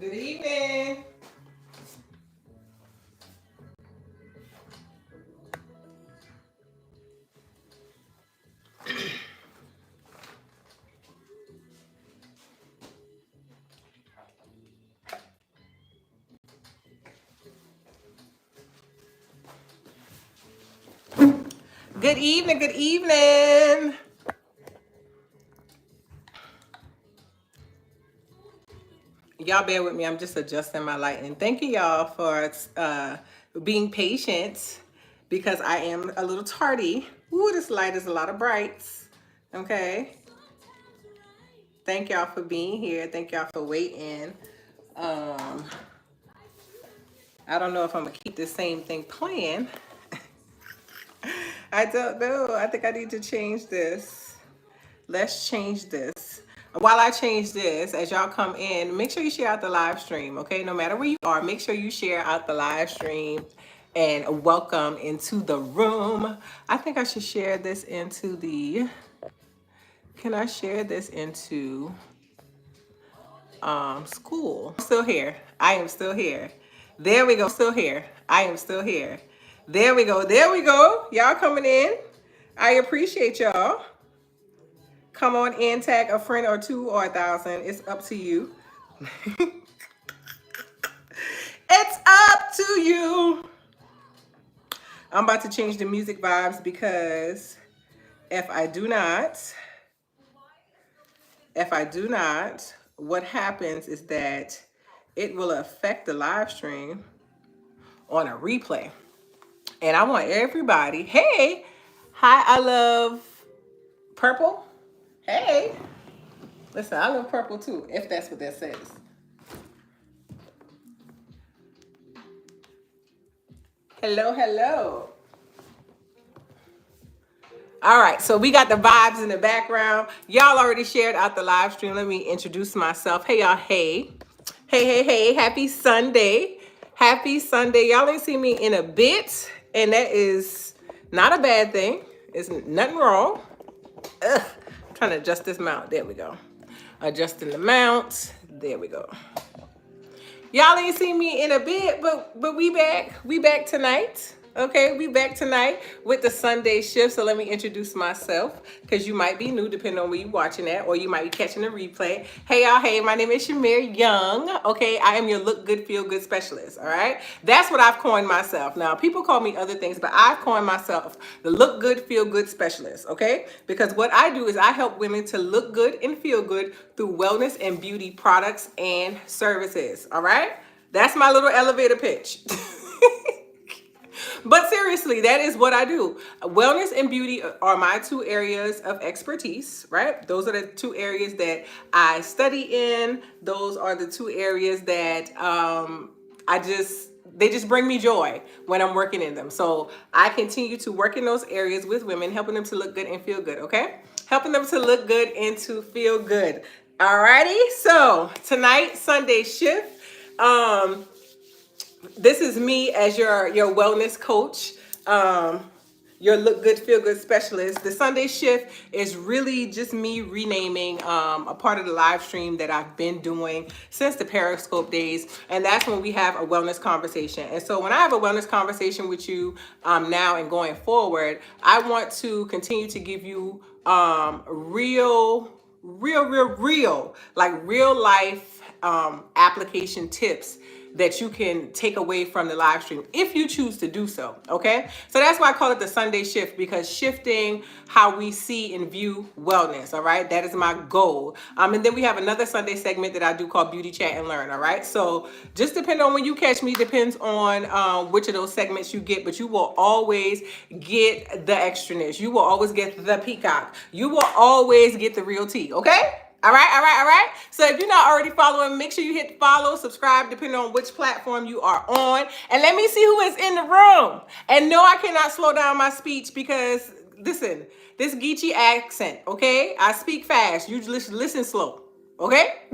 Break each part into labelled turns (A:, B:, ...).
A: Good evening. Good evening. Good evening. Y'all bear with me. I'm just adjusting my lighting. Thank you, y'all, for being patient because I am a little tardy. Ooh, this light is a lot of brights. Okay. Thank y'all for being here. Thank y'all for waiting. Um, I don't know if I'm gonna keep the same thing playing. I don't know. I think I need to change this. Let's change this. While I change this, as y'all come in, make sure you share out the live stream, okay? No matter where you are, make sure you share out the live stream and welcome into the room. I think I should share this into the, can I share this into school? I'm still here. I am still here. There we go. Still here. I am still here. There we go. There we go. Y'all coming in. I appreciate y'all. Come on in, tag a friend or two or 1,000. It's up to you. It's up to you. I'm about to change the music vibes because if I do not, what happens is that it will affect the live stream on a replay. And I want everybody, hey, hi, I love purple. Hey, listen, I love purple too, if that's what that says. Hello, hello. All right, so we got the vibes in the background. Y'all already shared out the live stream. Let me introduce myself. Hey, y'all. Hey. Hey, hey, hey. Happy Sunday. Happy Sunday. Y'all ain't seen me in a bit, and that is not a bad thing. It's nothing wrong. Ugh. I'm trying to adjust this mount. There we go. Adjusting the mount. There we go. Y'all ain't seen me in a bit, but we back. We back tonight. Okay, we back tonight with the Sunday shift. So let me introduce myself because you might be new depending on where you're watching at, or you might be catching the replay. Hey y'all, hey, my name is Shamere Young. Okay, I am your look good, feel good specialist. All right, that's what I've coined myself. Now, people call me other things, but I've coined myself the look good, feel good specialist. Okay, because what I do is I help women to look good and feel good through wellness and beauty products and services. All right, that's my little elevator pitch. But seriously, that is what I do. Wellness and beauty are my two areas of expertise, right? Those are the two areas that I study in. Those are the two areas that they just bring me joy when I'm working in them. So I continue to work in those areas with women, helping them to look good and feel good, okay? Helping them to look good and to feel good. Alrighty, so tonight, Sunday shift. This is me as your wellness coach, your look good, feel good specialist. The Sunday shift is really just me renaming a part of the live stream that I've been doing since the Periscope days. And that's when we have a wellness conversation. And so when I have a wellness conversation with you now and going forward, I want to continue to give you real, like real life application tips that you can take away from the live stream if you choose to do so. Okay, so that's why I call it the Sunday shift, because shifting how we see and view wellness. All right, that is my goal. And then we have another Sunday segment that I do called Beauty Chat and Learn. All right, so just depending on when you catch me, depends on which of those segments you get, but you will always get the extraness. You will always get the peacock. You will always get the real tea. Okay. All right, all right, all right. So if you're not already following, make sure you hit follow, subscribe, depending on which platform you are on. And let me see who is in the room. And no, I cannot slow down my speech because, listen, this Geechee accent, okay? I speak fast. You just listen slow, okay?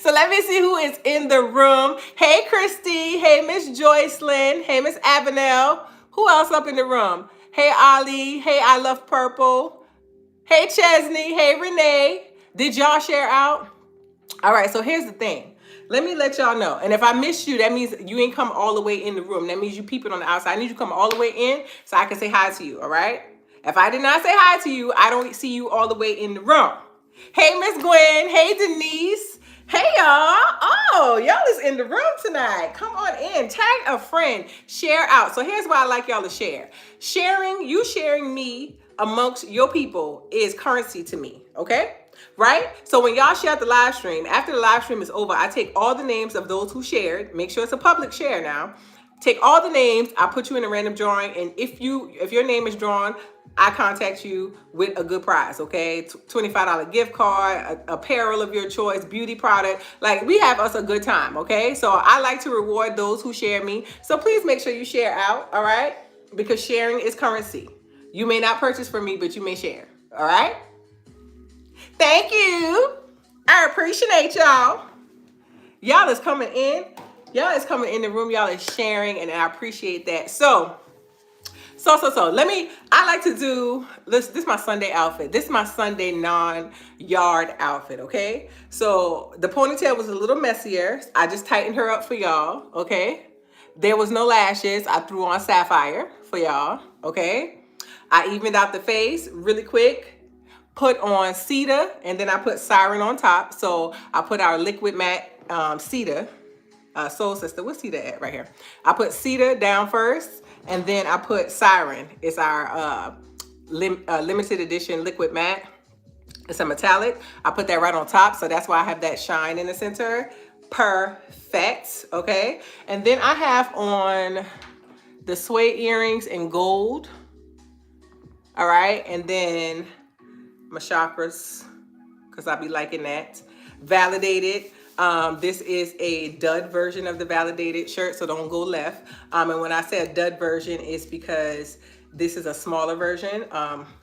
A: So let me see who is in the room. Hey, Christy. Hey, Miss Joycelyn. Hey, Miss Avenel. Who else up in the room? Hey, Ali. Hey, I love purple. Hey, Chesney. Hey, Renee. Did y'all share out? All right, so here's the thing. Let me let y'all know. And if I miss you, that means you ain't come all the way in the room. That means you peeping on the outside. I need you to come all the way in so I can say hi to you, all right? If I did not say hi to you, I don't see you all the way in the room. Hey, Miss Gwen. Hey, Denise. Hey, y'all. Oh, y'all is in the room tonight. Come on in. Tag a friend. Share out. So here's why I like y'all to share. Sharing me amongst your people is currency to me, okay? Right? So when y'all share the live stream, after the live stream is over, I take all the names of those who shared. Make sure it's a public share now. Take all the names, I put you in a random drawing, and if your name is drawn, I contact you with a good prize, okay? $25 gift card, apparel of your choice, beauty product. Like, we have us a good time, okay? So I like to reward those who share me. So please make sure you share out, all right? Because sharing is currency. You may not purchase from me, but you may share, all right? Thank you. I appreciate y'all. Y'all is coming in. Y'all is coming in the room. Y'all is sharing, and I appreciate that. So I like to do this is my Sunday outfit. This is my Sunday non-yard outfit, okay? So the ponytail was a little messier. I just tightened her up for y'all, okay? There was no lashes. I threw on sapphire for y'all, okay? I evened out the face really quick. Put on cedar, and then I put siren on top. So I put our liquid matte cedar, Soul Sister. What's cedar at right here? I put cedar down first, and then I put siren. It's our limited edition liquid matte. It's a metallic. I put that right on top, so that's why I have that shine in the center. Perfect, okay? And then I have on the suede earrings in gold. All right, and then my chakras, because I be liking that. Validated. This is a dud version of the validated shirt, so don't go left. And when I say a dud version, it's because this is a smaller version.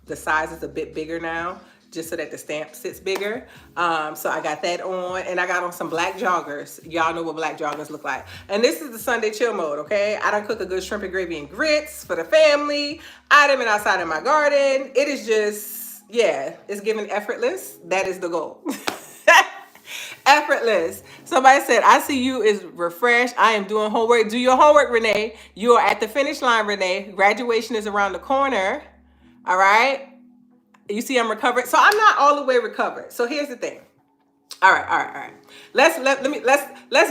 A: The size is a bit bigger now, just so that the stamp sits bigger. So I got that on, and I got on some black joggers. Y'all know what black joggers look like. And this is the Sunday chill mode, okay? I done cook a good shrimp and gravy and grits for the family. I done been outside in my garden. It is just, yeah, it's giving effortless. That is the goal. Effortless. Somebody said, I see you is refreshed. I am doing homework. Do your homework, Renee. You are at the finish line, Renee. Graduation is around the corner. All right. You see, I'm recovered. So I'm not all the way recovered. So here's the thing. All right. Let's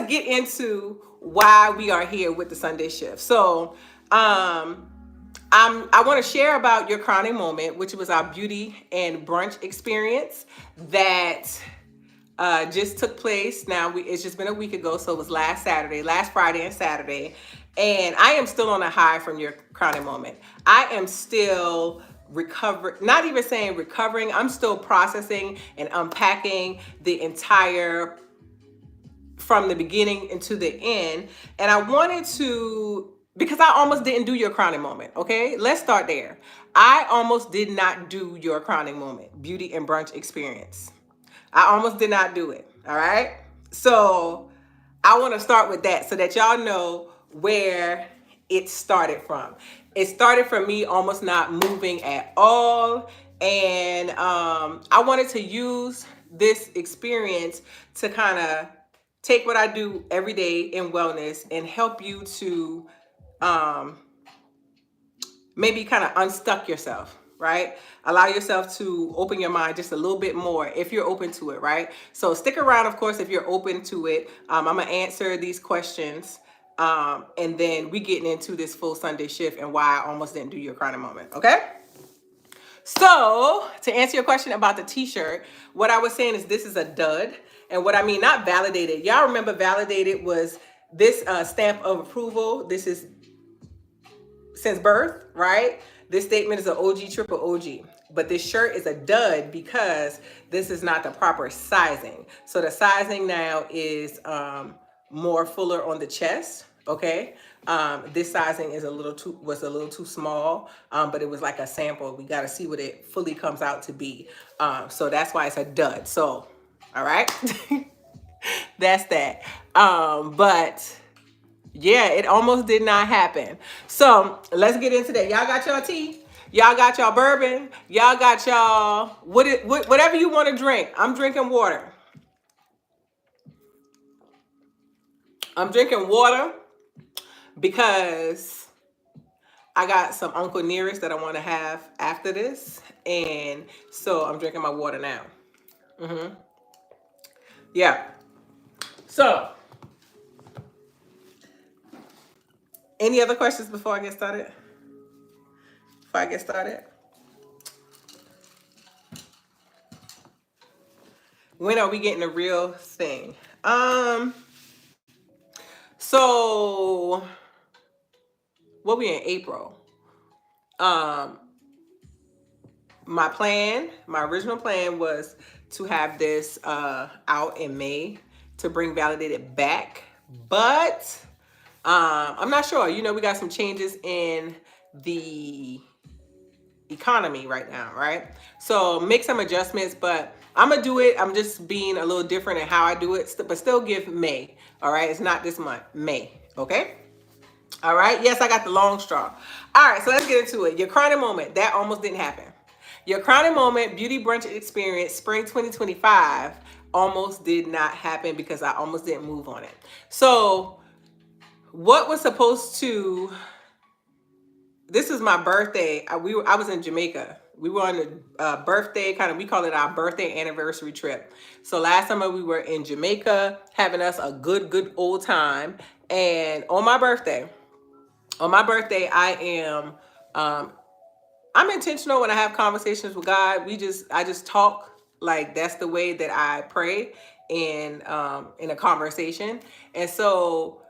A: get into why we are here with the Sunday shift. So I want to share about your crowning moment, which was our beauty and brunch experience that just took place. Now it's just been a week ago, so it was last Friday and Saturday, and I am still on a high from your crowning moment. I am still not even saying recovering. I'm still processing and unpacking the entire from the beginning into the end. And I wanted to, because I almost didn't do your crowning moment. Okay, let's start there. I almost did not do your crowning moment, beauty and brunch experience. I almost did not do it. All right. So I want to start with that so that y'all know where it started from. It started from me almost not moving at all. And I wanted to use this experience to kind of take what I do every day in wellness and help you to maybe kind of unstuck yourself, right? Allow yourself to open your mind just a little bit more if you're open to it, right? So stick around, of course, if you're open to it. I'm going to answer these questions. And then we getting into this full Sunday shift and why I almost didn't do your crowning moment, okay? So to answer your question about the t-shirt, what I was saying is this is a dud. And what I mean, not validated. Y'all remember validated was this stamp of approval. This is since birth, right? This statement is an OG, triple OG. But this shirt is a dud because this is not the proper sizing. So the sizing now is more fuller on the chest, okay? This sizing is was a little too small, but it was like a sample. We got to see what it fully comes out to be. So that's why it's a dud. So, all right, that's that. But yeah, it almost did not happen. So let's get into that. Y'all got y'all tea? Y'all got y'all bourbon? Y'all got y'all whatever you want to drink. I'm drinking water. I'm drinking water because I got some Uncle Nearest that I want to have after this. And so I'm drinking my water now. Yeah. So, any other questions before I get started? Before I get started? When are we getting the real thing? So what we in April? Um, my original plan was to have this out in May to bring Validated back, but I'm not sure. You know, we got some changes in the economy right now, right? So make some adjustments, but I'm gonna do it. I'm just being a little different in how I do it, but still give May. All right, it's not this month, May. Okay. All right. Yes, I got the long straw. All right, so let's get into it. Your crowning moment that almost didn't happen. Your crowning moment beauty brunch experience spring 2025 almost did not happen because I almost didn't move on it. So what was supposed to, this is my birthday. I was in Jamaica. We were on a birthday, kind of, we call it our birthday anniversary trip. So last summer we were in Jamaica having us a good old time. And on my birthday, I am, I'm intentional when I have conversations with God. I just talk, like that's the way that I pray in a conversation. And so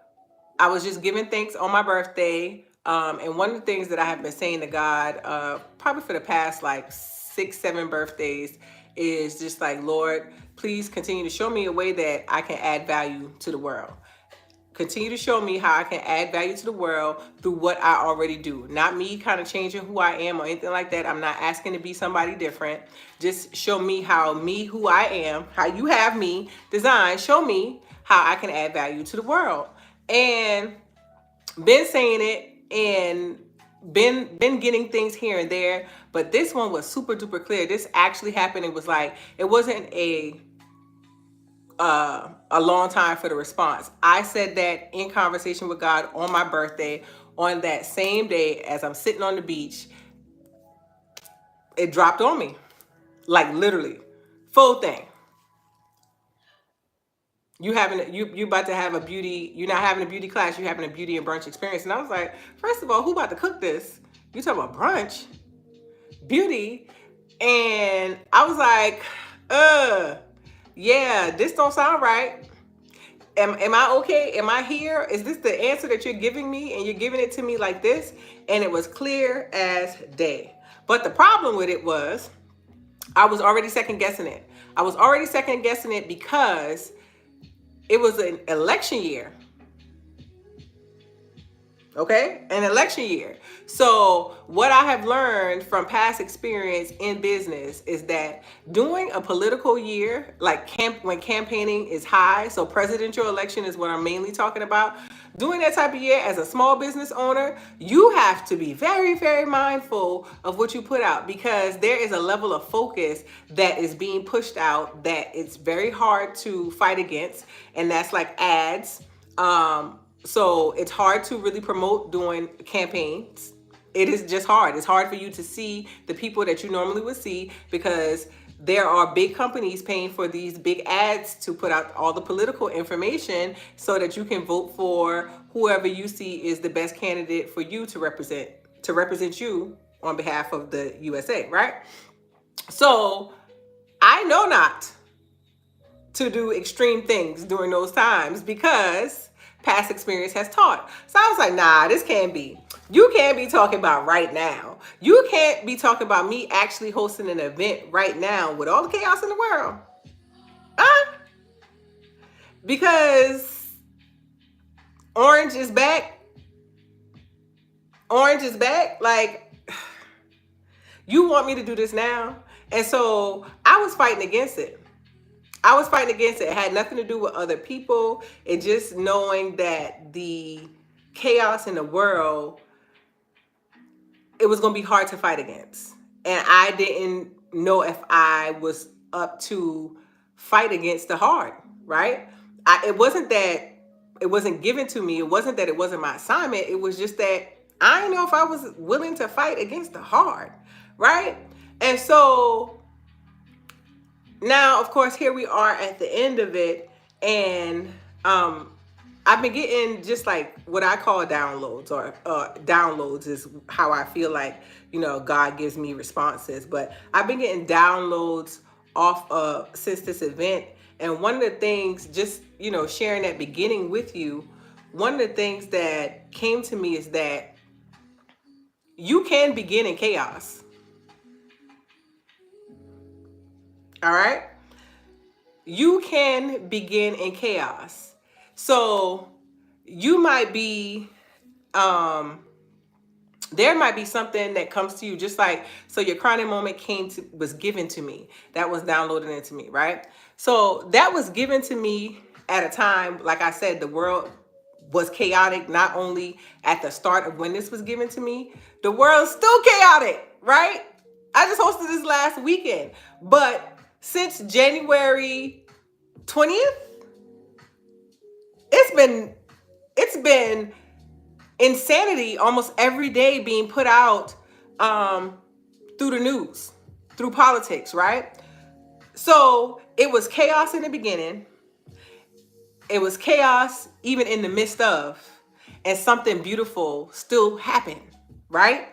A: I was just giving thanks on my birthday. And one of the things that I have been saying to God, probably for the past like 6, 7 birthdays, is just like, Lord, please continue to show me a way that I can add value to the world. Continue to show me how I can add value to the world through what I already do. Not me kind of changing who I am or anything like that. I'm not asking to be somebody different. Just show me how who I am, how you have me designed. Show me how I can add value to the world. And been saying it and been getting things here and there, but this one was super duper clear. This actually happened. It was like, it wasn't a long time for the response. I said that in conversation with God on my birthday. On that same day, as I'm sitting on the beach, it dropped on me, like literally, full thing. You about to have a beauty. You're not having a beauty class. You're having a beauty and brunch experience. And I was like, first of all, who about to cook this? You talking about brunch, beauty, and I was like, yeah, this don't sound right. Am I okay? Am I here? Is this the answer that you're giving me? And you're giving it to me like this? And it was clear as day. But the problem with it was I was already second guessing it. I was already second guessing it because it was an election year. Okay, an election year. So what I have learned from past experience in business is that during a political year, like when campaigning is high, so presidential election is what I'm mainly talking about. During that type of year, as a small business owner, you have to be very, very mindful of what you put out, because there is a level of focus that is being pushed out that it's very hard to fight against, and that's like ads. So it's hard to really promote during campaigns. It is just hard. It's hard for you to see the people that you normally would see, because there are big companies paying for these big ads to put out all the political information so that you can vote for whoever you see is the best candidate for you to represent you on behalf of the USA, right? So I know not to do extreme things during those times, because past experience has taught. So I was like, nah, this can't be. You can't be talking about right now. You can't be talking about me actually hosting an event right now with all the chaos in the world. Because Orange is back. Orange is back. Like, you want me to do this now? And so I was fighting against it. It had nothing to do with other people. It just knowing that the chaos in the world, it was going to be hard to fight against. And I didn't know if I was up to fight against the hard, right? It wasn't that it wasn't given to me. It wasn't that it wasn't my assignment. It was just that I didn't know if I was willing to fight against the hard, right? And so now, of course, here we are at the end of it, and I've been getting just like what I call downloads, or downloads is how I feel like, God gives me responses. But I've been getting downloads off since this event. And one of the things, just, sharing that beginning with you, one of the things that came to me is that you can begin in chaos. All right? You can begin in chaos. So you might be, there might be something that comes to you, just like, so your crowning moment was given to me. That was downloaded into me, right? So that was given to me at a time, like I said, the world was chaotic, not only at the start of when this was given to me, the world's still chaotic, right? I just hosted this last weekend, but since January 20th, it's been insanity almost every day being put out through the news, through politics, right? So it was chaos in the beginning. It was chaos even in the midst of, and something beautiful still happened, right?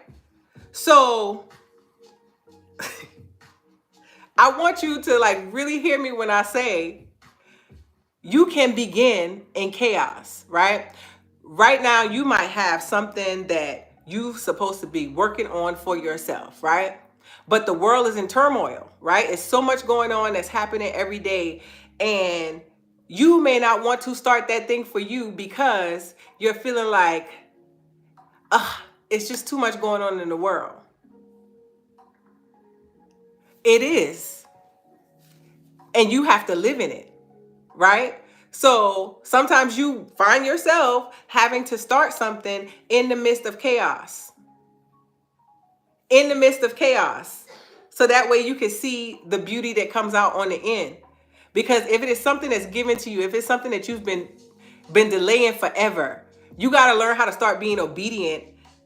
A: So I want you to like really hear me when I say you can begin in chaos, right? Right now, you might have something that you're supposed to be working on for yourself, right? But the world is in turmoil, right? It's so much going on that's happening every day. And you may not want to start that thing for you because you're feeling like, it's just too much going on in the world. It is. And you have to live in it, right? So sometimes you find yourself having to start something in the midst of chaos. In the midst of chaos. So that way you can see the beauty that comes out on the end. Because if it is something that's given to you, if it's something that you've been delaying forever, you got to learn how to start being obedient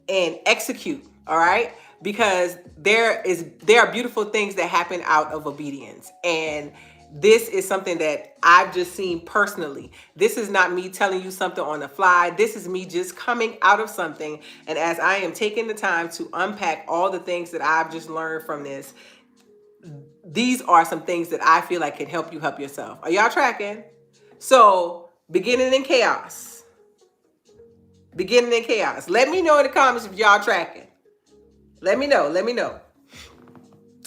A: and execute, all right? Because there are beautiful things that happen out of obedience. And this is something that I've just seen personally. This is not me telling you something on the fly. This is me just coming out of something. And as I am taking the time to unpack all the things that I've just learned from this, these are some things that I feel like can help you help yourself. Are y'all tracking? So, beginning in chaos. Beginning in chaos. Let me know in the comments if y'all tracking. Let me know. Let me know.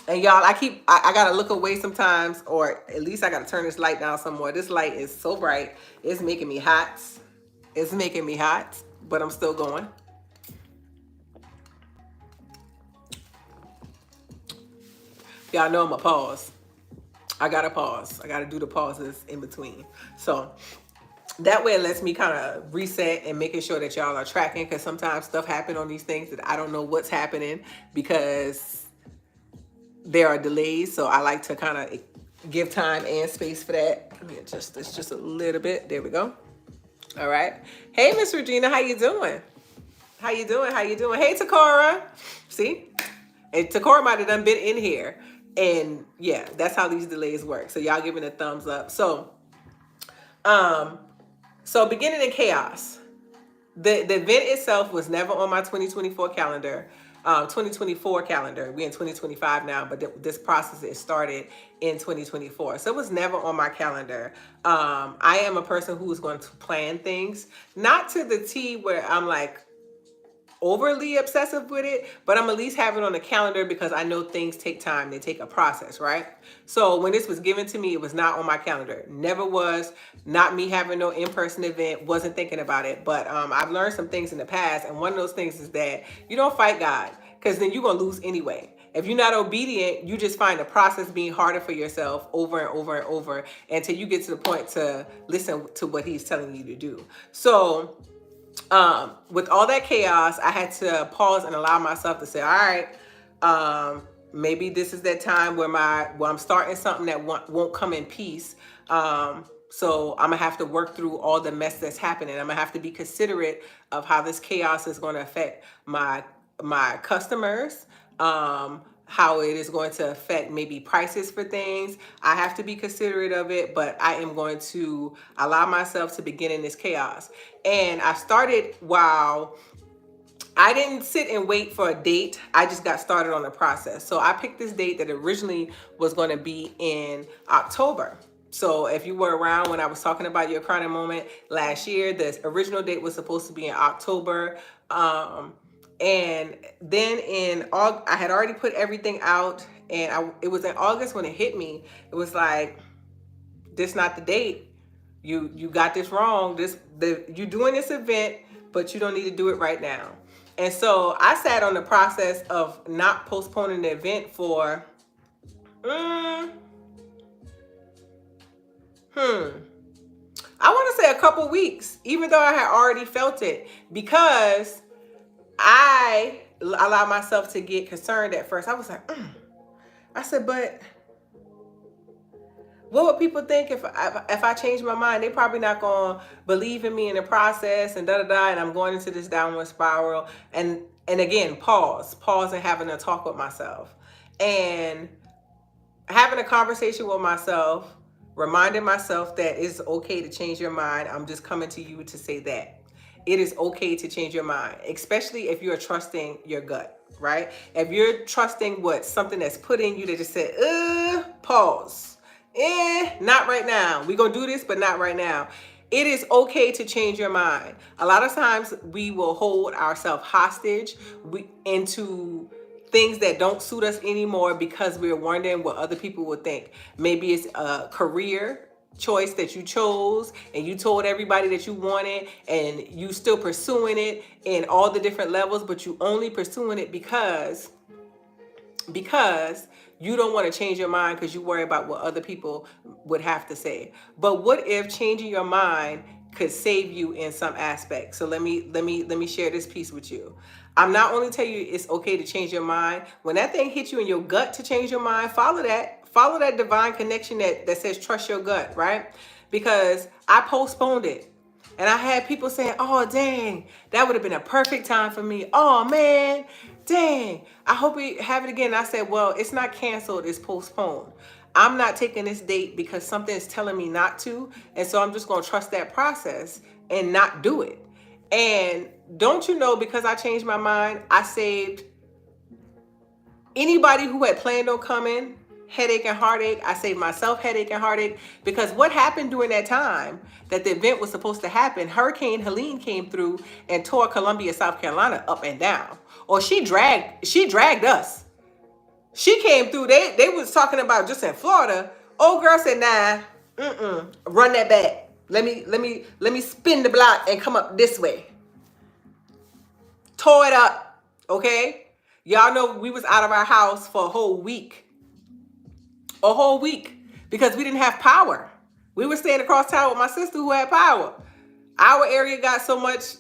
A: And y'all, I gotta look away sometimes, or at least I gotta turn this light down some more. This light is so bright. It's making me hot. It's making me hot, but I'm still going. Y'all know I'm a pause. I gotta pause. I gotta do the pauses in between. So that way it lets me kind of reset and making sure that y'all are tracking, because sometimes stuff happen on these things that I don't know what's happening because there are delays. So I like to kind of give time and space for that. Let me adjust this just a little bit. There we go. All right. Hey, Miss Regina, how you doing? How you doing? How you doing? Hey, Takora. See? And Takora might have done been in here. And yeah, that's how these delays work. So y'all giving a thumbs up. So beginning in chaos. The event itself was never on my 2024 calendar. 2024 calendar. We're in 2025 now, but this process is started in 2024. So it was never on my calendar. I am a person who is going to plan things, not to the T where I'm like overly obsessive with it, but I'm at least have it on the calendar because I know things take time. They take a process, right? So when this was given to me, it was not on my calendar. Never was. Not me having no in-person event. Wasn't thinking about it. But I've learned some things in the past. And one of those things is that you don't fight God, because then you're going to lose anyway. If you're not obedient, you just find the process being harder for yourself over and over and over until you get to the point to listen to what he's telling you to do. So with all that chaos, I had to pause and allow myself to say, all right, maybe this is that time where I'm starting something that won't come in peace. So I'm gonna have to work through all the mess that's happening. I'm gonna have to be considerate of how this chaos is going to affect my customers, how it is going to affect maybe prices for things. I have to be considerate of it, but I am going to allow myself to begin in this chaos. And I started while I didn't sit and wait for a date. I just got started on the process. So I picked this date that originally was going to be in October. So if you were around when I was talking about your chronic moment last year, the original date was supposed to be in October. And then in August, I had already put everything out, and it was in August when it hit me. It was like, this not the date. You got this wrong. You're doing this event, but you don't need to do it right now. And so I sat on the process of not postponing the event for I want to say a couple weeks, even though I had already felt it, because I allowed myself to get concerned at first. I was like, I said, but what would people think if I change my mind? They probably not gonna believe in me in the process, and and I'm going into this downward spiral. And again, pause and having a talk with myself, and having a conversation with myself, reminding myself that it's okay to change your mind. I'm just coming to you to say that it is okay to change your mind, especially if you're trusting your gut, right? If you're trusting something that's put in you that just said, pause. Not right now. We're going to do this, but not right now. It is okay to change your mind. A lot of times we will hold ourselves hostage into things that don't suit us anymore because we're wondering what other people would think. Maybe it's a career choice that you chose and you told everybody that you wanted, and you still pursuing it in all the different levels, but you only pursuing it because you don't want to change your mind because you worry about what other people would have to say. But what if changing your mind could save you in some aspect? So let me share this piece with you. I'm not only telling you it's okay to change your mind. When that thing hits you in your gut to change your mind, follow that divine connection that says trust your gut, right? Because I postponed it. And I had people saying, oh, dang, that would have been a perfect time for me. Oh, man, dang, I hope we have it again. I said, well, it's not canceled, it's postponed. I'm not taking this date because something is telling me not to. And so I'm just going to trust that process and not do it. And don't you know, because I changed my mind, I saved anybody who had planned on coming headache and heartache. I saved myself headache and heartache, because what happened during that time that the event was supposed to happen, Hurricane Helene came through and tore Columbia, South Carolina up and down. Or she dragged us. She came through. They was talking about just in Florida. Old girl said, nah, run that back. Let me spin the block and come up this way. Tore it up. Okay? Y'all know we was out of our house for a whole week. Because we didn't have power. We were staying across town with my sister who had power. Our area got so much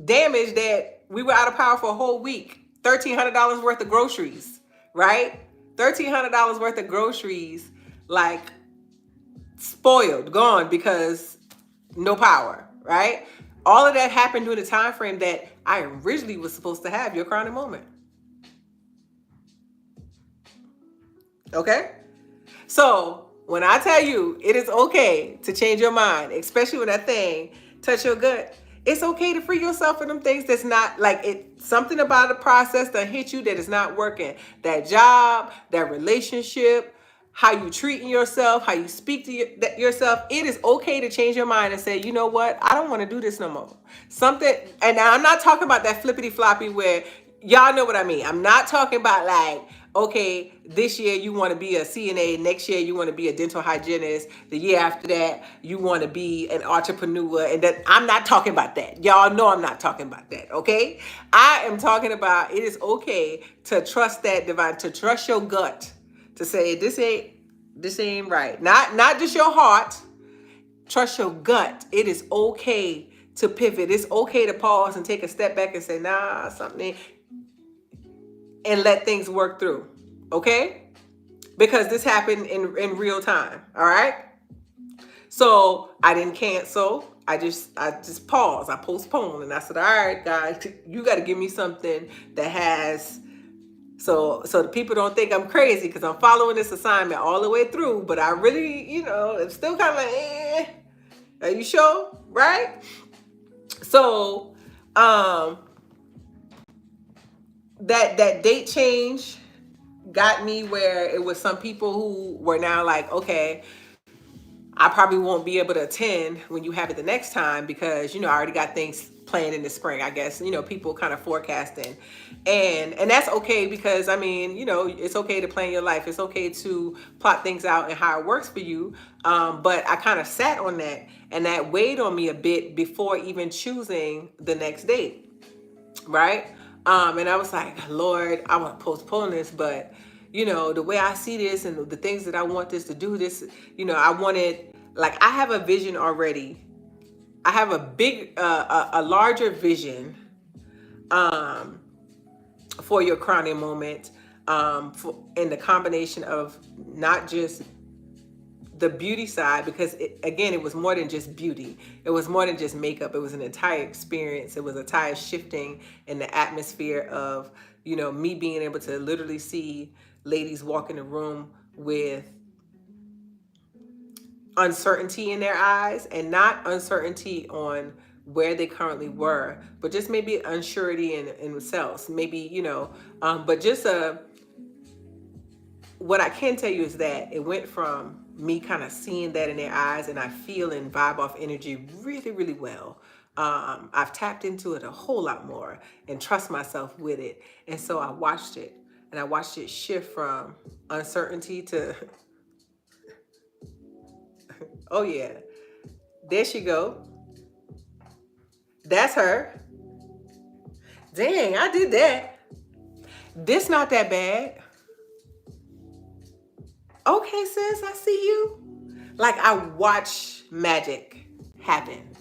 A: damage that we were out of power for a whole week. $1,300 worth of groceries, right? $1,300 worth of groceries, like spoiled, gone because no power, right? All of that happened during the time frame that I originally was supposed to have your chronic moment. Okay? So when I tell you it is okay to change your mind, especially when that thing touch your gut, it's okay to free yourself from them things that's not like it. Something about the process that hit you that is not working. That job, that relationship, how you treating yourself, how you speak to yourself. It is okay to change your mind and say, you know what? I don't want to do this no more. Something, and now I'm not talking about that flippity floppy where y'all know what I mean. I'm not talking about like, okay, this year you want to be a CNA, next year you want to be a dental hygienist, the year after that you want to be an entrepreneur, and that I'm not talking about that. Y'all know I'm not talking about that, okay? I am talking about it is okay to trust that divine, to trust your gut, to say this ain't right. Not just your heart, trust your gut. It is okay to pivot. It's okay to pause and take a step back and say, nah, something, and let things work through, okay? Because this happened in real time, all right? So I didn't cancel. I just paused. I postponed, and I said, "All right, guys, you got to give me something that has so the people don't think I'm crazy because I'm following this assignment all the way through. But I really, it's still kind of like, are you sure, right?" So, that date change got me where it was some people who were now like, okay, I probably won't be able to attend when you have it the next time because, I already got things planned in the spring, I guess, people kind of forecasting. And that's okay because, I mean, it's okay to plan your life. It's okay to plot things out and how it works for you. But I kind of sat on that and that weighed on me a bit before even choosing the next date. Right. And I was like, Lord, I want to postpone this, but the way I see this and the things that I want this to do this, I wanted, like, I have a vision already. I have a big, a larger vision, for your crowning moment, in the combination of not just the beauty side, because it was more than just beauty. It was more than just makeup. It was an entire experience. It was a entire shifting in the atmosphere of, me being able to literally see ladies walk in the room with uncertainty in their eyes, and not uncertainty on where they currently were, but just maybe unsurety in themselves. Maybe, but just what I can tell you is that it went from me kind of seeing that in their eyes, and I feel and vibe off energy really, really well. I've tapped into it a whole lot more and trust myself with it. And so I watched it, and I watched it shift from uncertainty to, oh yeah, there she go. That's her. Dang, I did that. This not that bad. Okay, sis, I see you. Like, I watch magic happen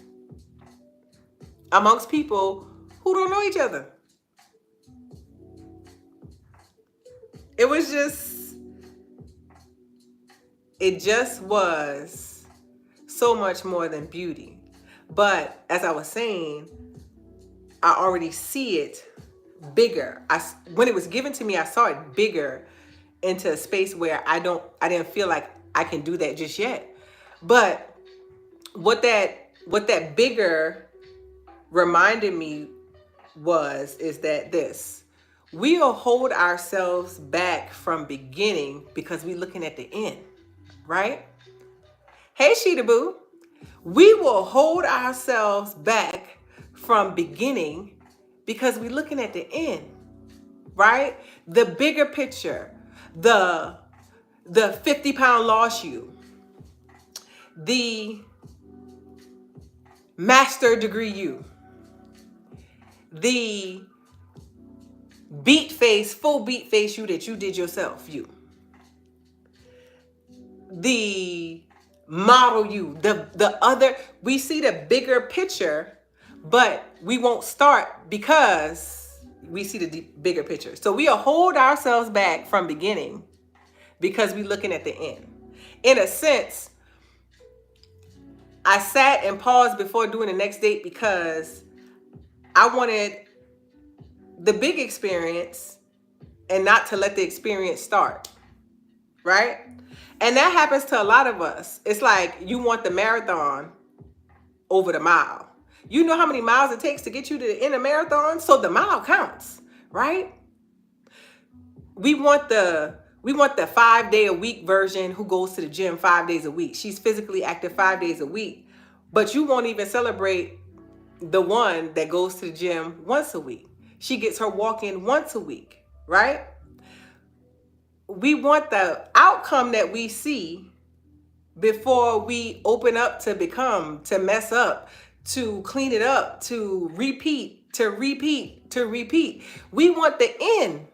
A: amongst people who don't know each other. It just was so much more than beauty. But as I was saying, I already see it bigger. When it was given to me, I saw it bigger into a space where I didn't feel like I can do that just yet. But what that bigger reminded me is that we'll hold ourselves back from beginning because we're looking at the end, right? Hey, Sheeta Boo. We will hold ourselves back from beginning because we're looking at the end, right? The bigger picture, the 50-pound lost you, the master degree you, the full beat face you that you did yourself, you, the model you, the other. We see the bigger picture, but we won't start because we see the bigger picture. So we'll hold ourselves back from beginning because we're looking at the end. In a sense, I sat and paused before doing the next date because I wanted the big experience and not to let the experience start, right? And that happens to a lot of us. It's like you want the marathon over the mile. You know how many miles it takes to get you to the end of marathon? So the mile counts, right? We want the 5-day-a-week version who goes to the gym 5 days a week. She's physically active 5 days a week, but you won't even celebrate the one that goes to the gym once a week. She gets her walk in once a week, right? We want the outcome that we see before we open up to become, to mess up, to clean it up, to repeat, to repeat, to repeat. We want the end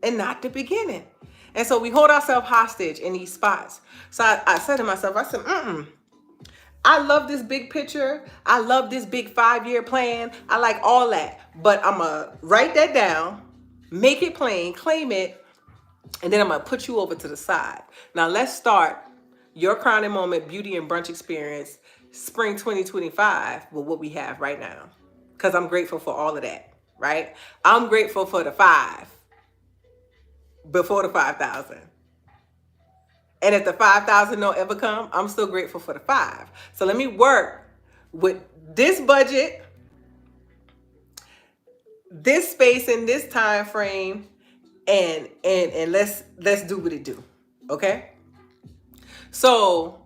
A: and not the beginning. And so we hold ourselves hostage in these spots. So I said to myself, I love this big picture. I love this big 5-year plan. I like all that. But I'm going to write that down, make it plain, claim it, and then I'm going to put you over to the side. Now let's start your crowning moment beauty and brunch experience, spring 2025, with what we have right now. Because I'm grateful for all of that, right? I'm grateful for the 5 before the 5,000. And if the 5,000 don't ever come, I'm still grateful for the 5. So let me work with this budget, this space, and this time frame, and let's do what it do. Okay? So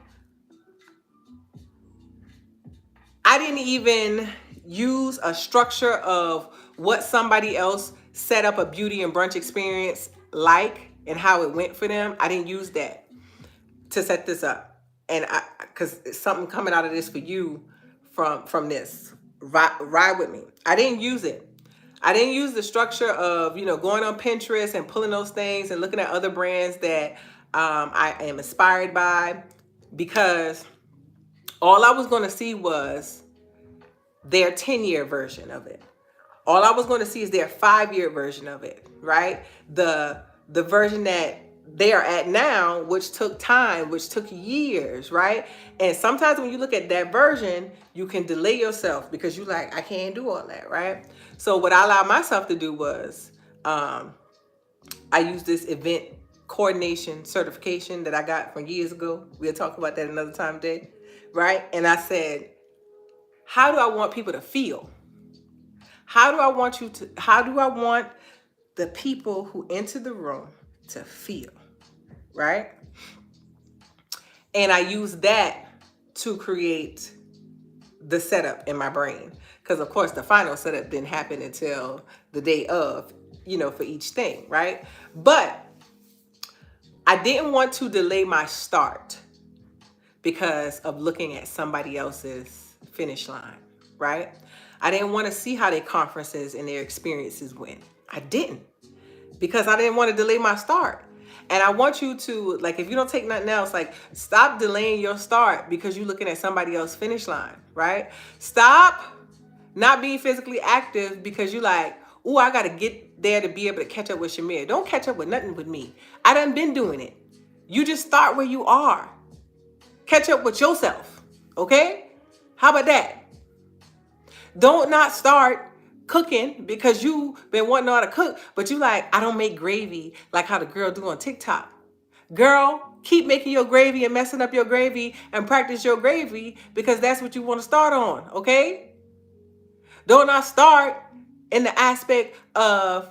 A: I didn't even use a structure of what somebody else set up a beauty and brunch experience like and how it went for them. I didn't use that to set this up. And because it's something coming out of this for you from this. Ride with me. I didn't use it. I didn't use the structure of, going on Pinterest and pulling those things and looking at other brands that I am inspired by, because all I was going to see was their 10-year version of it. All I was going to see is their 5-year version of it, right? The version that they are at now, which took time, which took years, right? And sometimes when you look at that version, you can delay yourself because you like, I can't do all that, right? So what I allowed myself to do was I used this event coordination certification that I got from years ago. We'll talk about that another time today, right? And I said, how do I want people to feel? How do I want the people who enter the room to feel, right? And I use that to create the setup in my brain. Because of course the final setup didn't happen until the day of, for each thing, right? But I didn't want to delay my start because of looking at somebody else's finish line, right? I didn't want to see how their conferences and their experiences went. I didn't, because I didn't want to delay my start. And I want you to, like, if you don't take nothing else, like, stop delaying your start because you're looking at somebody else's finish line, right? Stop not being physically active because you like, oh, I got to get there to be able to catch up with Shamere. Don't catch up with nothing with me. I done been doing it. You just start where you are. Catch up with yourself, okay? How about that? Don't not start cooking because you've been wanting to know how to cook, but you like, I don't make gravy like how the girl do on TikTok. Girl, keep making your gravy and messing up your gravy and practice your gravy because that's what you want to start on, okay? Don't not start in the aspect of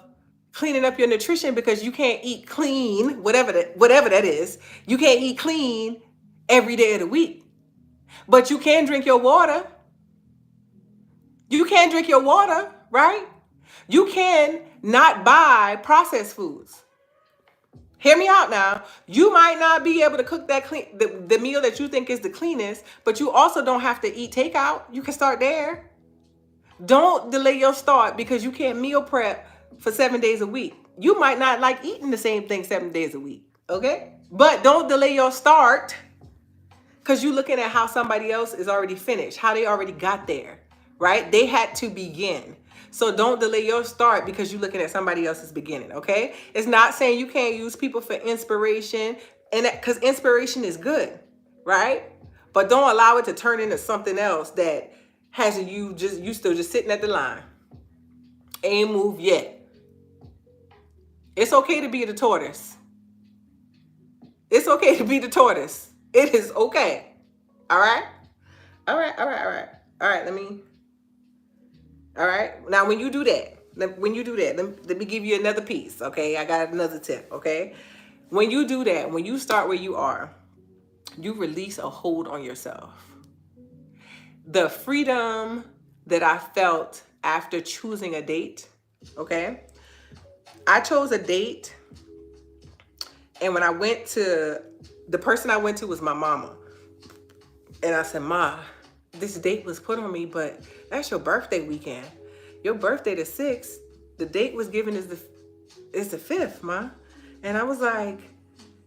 A: cleaning up your nutrition because you can't eat clean, whatever that is. You can't eat clean every day of the week. But you can drink your water. You can drink your water, right? You can not buy processed foods. Hear me out now. You might not be able to cook that the meal that you think is the cleanest, but you also don't have to eat takeout. You can start there. Don't delay your start because you can't meal prep for 7 days a week. You might not like eating the same thing 7 days a week, okay? But don't delay your start because you're looking at how somebody else is already finished, how they already got there, right? They had to begin. So don't delay your start because you're looking at somebody else's beginning, okay? It's not saying you can't use people for inspiration, and because inspiration is good, right? But don't allow it to turn into something else that has you still just sitting at the line. Ain't moved yet. It's okay to be the tortoise. It's okay to be the tortoise. It is okay. All right? All right. All right. Now, when you do that, let me give you another piece, okay? I got another tip, okay? When you do that, when you start where you are, you release a hold on yourself. The freedom that I felt after choosing a date, okay? I chose a date, and when I went to, the person I went to was my mama. And I said, Ma, this date was put on me, but that's your birthday weekend. Your birthday the 6th, the date was given is the 5th, Ma. And I was like,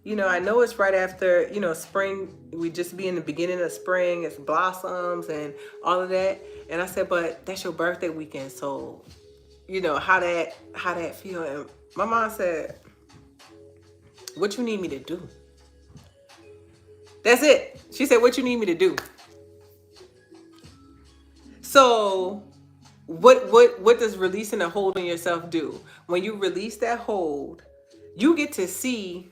A: I know it's right after, spring. We just be in the beginning of spring. It's blossoms and all of that. And I said, but that's your birthday weekend. So, how that feel? And my mom said, what you need me to do? That's it. She said, what you need me to do? So what does releasing a hold on yourself do? When you release that hold, you get to see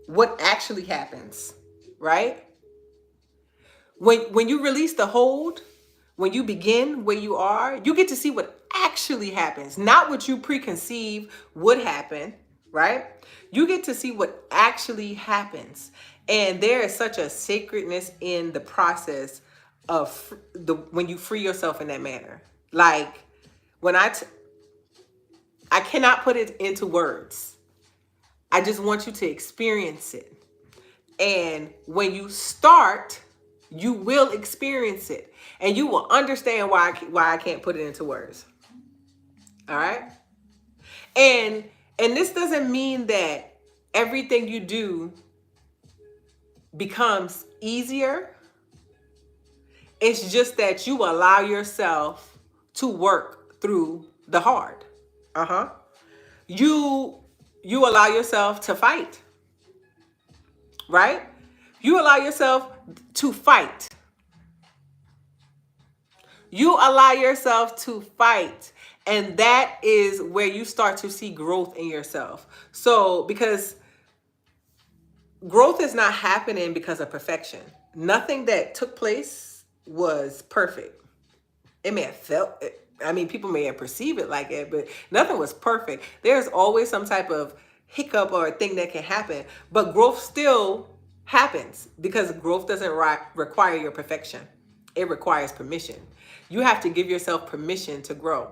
A: what actually happens, right? When you release the hold, when you begin where you are, you get to see what actually happens, not what you preconceive would happen, right? You get to see what actually happens. And there is such a sacredness in the process of when you free yourself in that manner. Like when I cannot put it into words. I just want you to experience it. And when you start, you will experience it, and you will understand why I can't put it into words. All right? And this doesn't mean that everything you do becomes easier. It's just that you allow yourself to work through the hard. You allow yourself to fight. Right? You allow yourself to fight. You allow yourself to fight. And that is where you start to see growth in yourself. So, because growth is not happening because of perfection. Nothing that took place was perfect. It may have felt, people may have perceived it like it, but nothing was perfect. There's always some type of hiccup or a thing that can happen, but growth still happens because growth doesn't require your perfection. It requires permission. You have to give yourself permission to grow.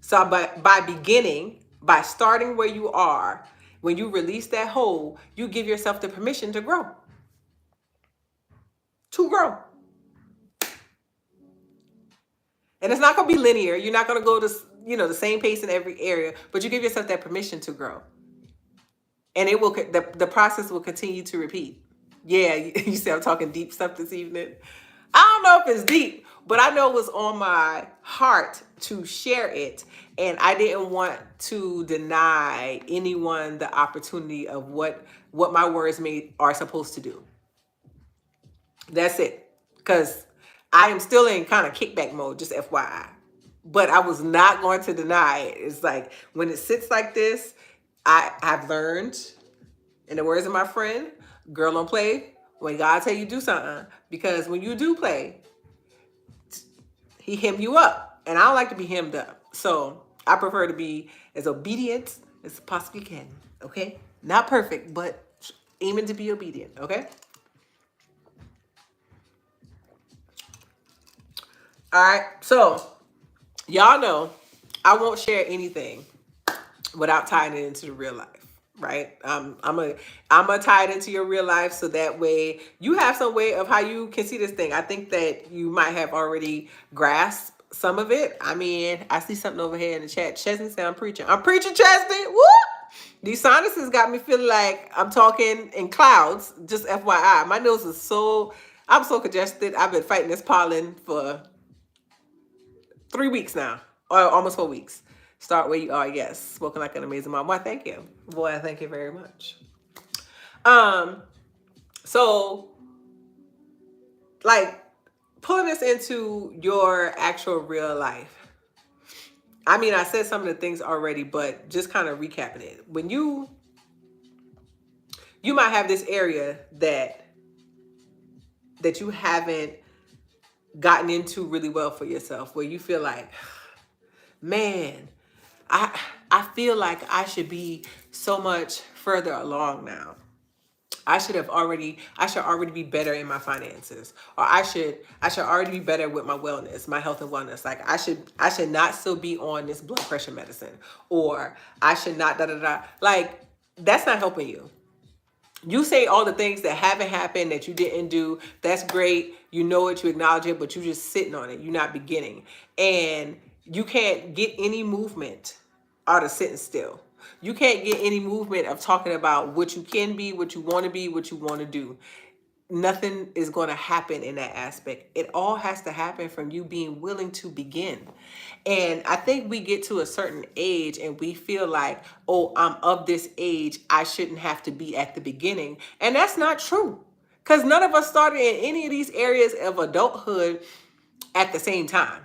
A: So by beginning, by starting where you are, when you release that hold, you give yourself the permission to grow. To grow. And it's not going to be linear. You're not going to go to, the same pace in every area, but you give yourself that permission to grow. And it will, the process will continue to repeat. Yeah, you see I'm talking deep stuff this evening. I don't know if it's deep, but I know it was on my heart to share it. And I didn't want to deny anyone the opportunity of what my words are supposed to do. That's it. Because I am still in kind of kickback mode, just FYI. But I was not going to deny it. It's like when it sits like this, I've learned, in the words of my friend, girl, don't play when God tell you do something. Because when you do play, he hem you up. And I don't like to be hemmed up. So I prefer to be as obedient as I possibly can. Okay? Not perfect, but aiming to be obedient. Okay? All right. So y'all know I won't share anything without tying it into the real life. Right? I'm gonna tie it into your real life so that way you have some way of how you can see this thing. I think that you might have already grasped some of it. I see something over here in the chat. Chesney said I'm preaching. I'm preaching, Chesney. Woo! These sinuses got me feeling like I'm talking in clouds. Just FYI, my nose is I'm so congested. I've been fighting this pollen for 3 weeks now, or almost 4 weeks. Start where you are. Yes. Spoken like an amazing mom. Why, thank you. Boy, thank you very much. So like pulling this into your actual real life. I said some of the things already, but just kind of recapping it. When you might have this area that you haven't gotten into really well for yourself, where you feel like, man, I feel like I should be so much further along now. I should already be better in my finances, or I should already be better with my wellness, my health and wellness. Like I should not still be on this blood pressure medicine, or I should not Like that's not helping you. You say all the things that haven't happened, that you didn't do. That's great. You know it, you acknowledge it, but you're just sitting on it. You're not beginning. And you can't get any movement out of sitting still. You can't get any movement of talking about what you can be, what you want to be, what you want to do. nothing is going to happen in that aspect. It all has to happen from you being willing to begin. And I think we get to a certain age and we feel like, oh, I'm of this age, I shouldn't have to be at the beginning. And that's not true. Because none of us started in any of these areas of adulthood at the same time.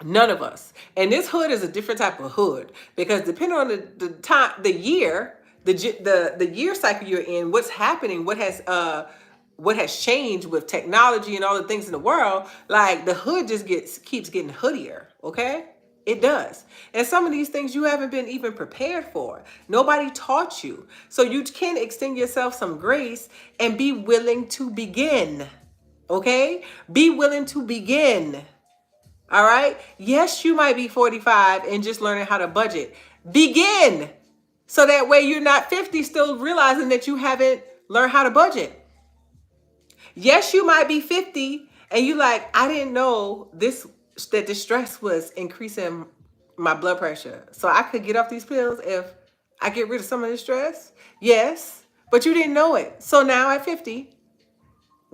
A: None of us. And this hood is a different type of hood, because depending on the time, the year, the year cycle you're in, what's happening, what has changed with technology and all the things in the world, like the hood just keeps getting hoodier, okay? It does. And some of these things you haven't been even prepared for. Nobody taught you. So you can extend yourself some grace and be willing to begin. Okay? Be willing to begin. All right? Yes, you might be 45 and just learning how to budget. Begin. So that way you're not 50 still realizing that you haven't learned how to budget. Yes, you might be 50 and you like, I didn't know that the stress was increasing my blood pressure. So I could get off these pills if I get rid of some of the stress. Yes, but you didn't know it. So now at 50,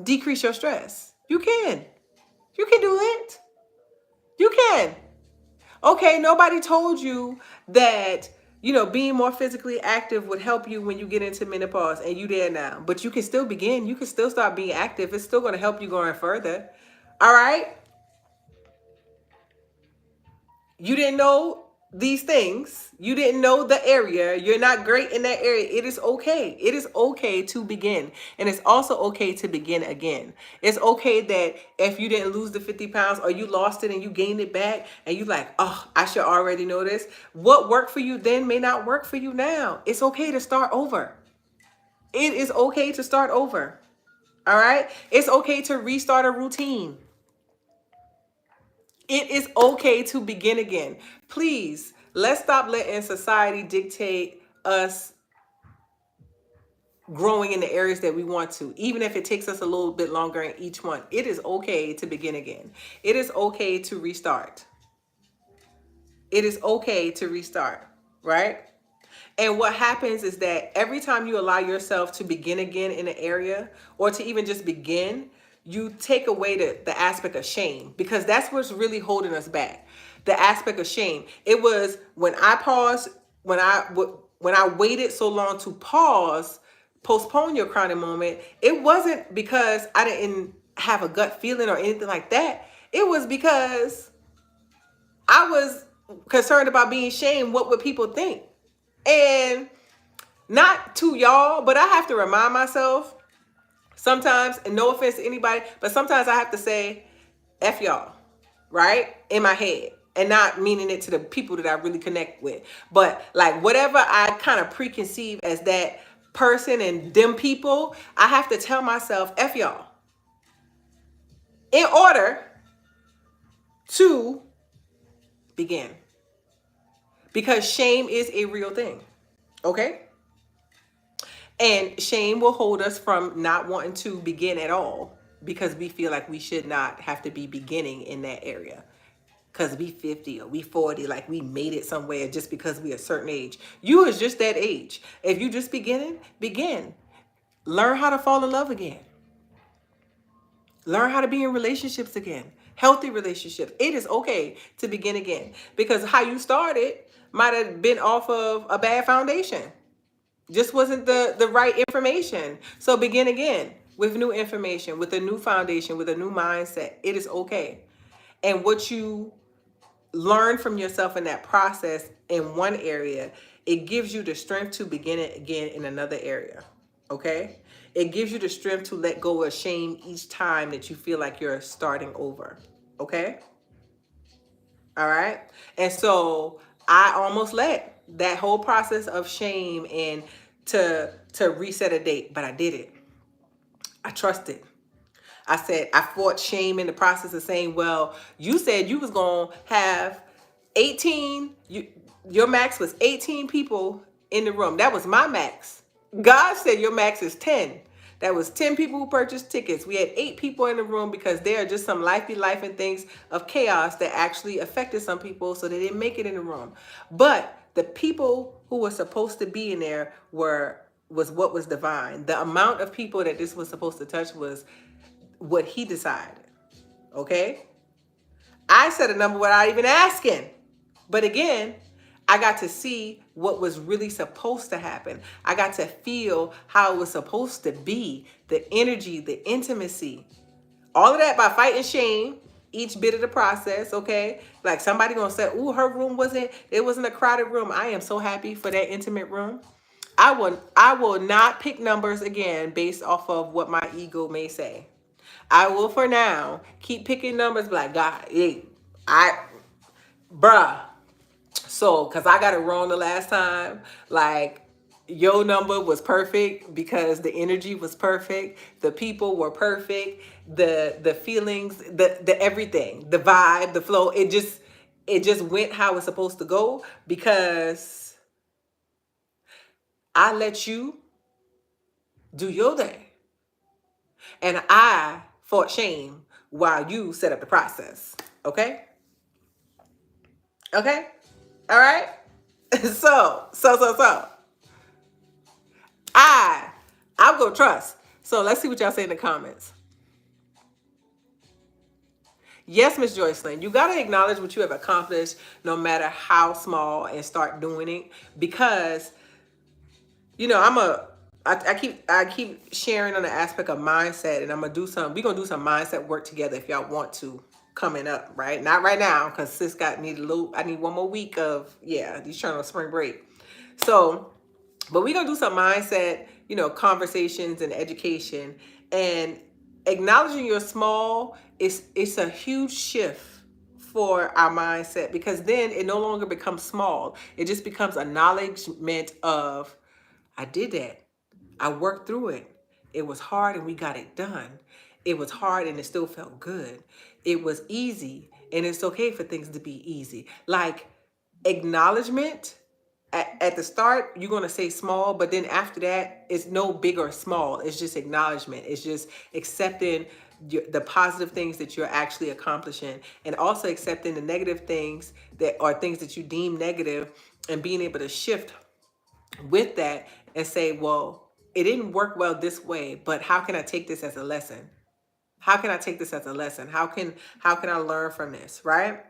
A: decrease your stress. You can. You can do it. You can. Okay, nobody told you that, being more physically active would help you when you get into menopause, and you there now. But you can still begin. You can still start being active. It's still going to help you going further. All right? You didn't know these things. You didn't know the area. You're not great in that area. It is okay. It is okay to begin. And it's also okay to begin again. It's okay that if you didn't lose the 50 pounds or you lost it and you gained it back and you like, oh, I should already know this. What worked for you then may not work for you now. It's okay to start over. It is okay to start over. All right? It's okay to restart a routine. It is okay to begin again. Please, let's stop letting society dictate us growing in the areas that we want to, even if it takes us a little bit longer in each one. It is okay to begin again. It is okay to restart. It is okay to restart, right? And what happens is that every time you allow yourself to begin again in an area, or to even just begin, you take away the aspect of shame, because that's what's really holding us back. The aspect of shame. It was when I paused, when I waited so long to postpone your crowning moment. It wasn't because I didn't have a gut feeling or anything like that. It was because I was concerned about being shamed. What would people think? And not to y'all, but I have to remind myself sometimes, and no offense to anybody, but sometimes I have to say, F y'all, right? In my head. And not meaning it to the people that I really connect with. But like whatever I kind of preconceive as that person and them people, I have to tell myself, F y'all. In order to begin. Because shame is a real thing. Okay? And shame will hold us from not wanting to begin at all, because we feel like we should not have to be beginning in that area. Because we 50 or we 40, like we made it somewhere just because we a certain age. You is just that age. If you just begin. Learn how to fall in love again. Learn how to be in relationships again. Healthy relationships. It is okay to begin again. Because how you started might have been off of a bad foundation. Just wasn't the right information. So begin again with new information, with a new foundation, with a new mindset. It is okay. And what you learn from yourself in that process in one area, it gives you the strength to begin it again in another area. Okay? It gives you the strength to let go of shame each time that you feel like you're starting over. Okay? All right? And so I almost let that whole process of shame and to reset a date, but I did it. I trusted. I said, I fought shame in the process of saying, well, you said you was going to have 18, your max was 18 people in the room. That was my max. God said your max is 10. That was 10 people who purchased tickets. We had 8 people in the room because there are just some life be life and things of chaos that actually affected some people, so they didn't make it in the room. But the people who were supposed to be in there were was what was divine. The amount of people that this was supposed to touch was what he decided. Okay? I set a number without even asking. But again, I got to see what was really supposed to happen. I got to feel how it was supposed to be, the energy, the intimacy. All of that by fighting shame, each bit of the process, okay? Like somebody gonna say, ooh, her room it wasn't a crowded room. I am so happy for that intimate room. I will not pick numbers again based off of what my ego may say. I will for now keep picking numbers like God, hey, bruh. So, cause I got it wrong the last time, like your number was perfect because the energy was perfect, the people were perfect, the feelings, the everything, the vibe, the flow, it just went how it's supposed to go because I let you do your thing. And I fought shame while you set up the process. Okay? Okay? All right? So. I'm gonna trust. So let's see what y'all say in the comments. Yes, Miss Joycelyn, you gotta acknowledge what you have accomplished, no matter how small, and start doing it because I keep sharing on the aspect of mindset, and we're gonna do some mindset work together if y'all want to coming up, right? Not right now, because sis I need one more week of these trying on spring break. So, but we're gonna do some mindset, conversations and education, and acknowledging your small it's a huge shift for our mindset because then it no longer becomes small. It just becomes acknowledgement of I did that. I worked through it. It was hard and we got it done. It was hard and it still felt good. It was easy and it's okay for things to be easy. Like acknowledgement at the start, you're going to say small, but then after that, it's no big or small. It's just acknowledgement. It's just accepting the positive things that you're actually accomplishing and also accepting the negative things that are things that you deem negative and being able to shift with that and say, well, it didn't work well this way, but how can I take this as a lesson? How can I take this as a lesson? How can I learn from this, right?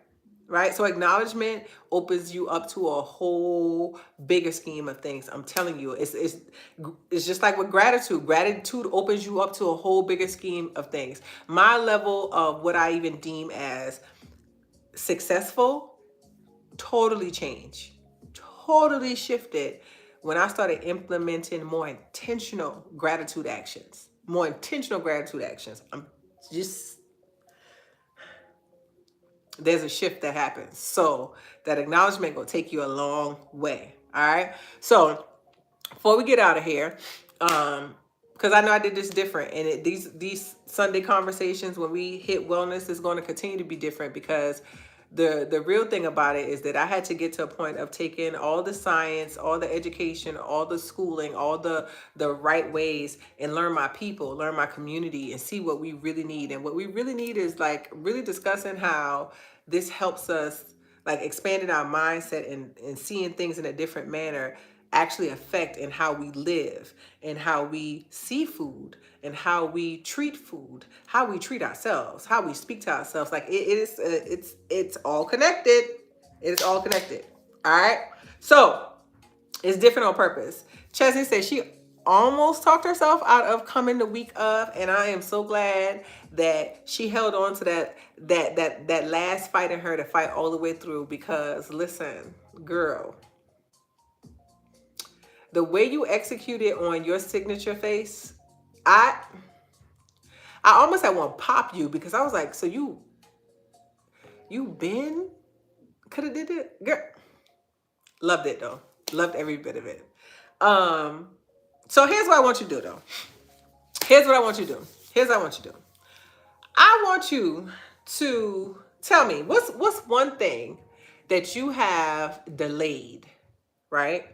A: Right? So acknowledgement opens you up to a whole bigger scheme of things. I'm telling you, it's just like with gratitude. Gratitude opens you up to a whole bigger scheme of things. My level of what I even deem as successful totally changed, totally shifted when I started implementing more intentional gratitude actions. I'm just, there's a shift that happens. So that acknowledgement will take you a long way. All right. So before we get out of here, because I know I did this different, and these Sunday conversations when we hit wellness is going to continue to be different because the real thing about it is that I had to get to a point of taking all the science, all the education, all the schooling, all the right ways, and learn my people, learn my community, and see what we really need. And what we really need is like really discussing how this helps us, like expanding our mindset and seeing things in a different manner actually affect in how we live and how we see food and how we treat food, how we treat ourselves, how we speak to ourselves. Like it's all connected. It is all connected. All right. So it's different on purpose. Chesney says she almost talked herself out of coming the week of, and I am so glad that she held on to that last fight in her to fight all the way through because listen, girl, the way you executed on your signature face, I almost had one pop you because I was like, so you been could have did it, girl. Loved it though. Loved every bit of it. So here's what I want you to do though. Here's what I want you to do. I want you to tell me what's one thing that you have delayed, right?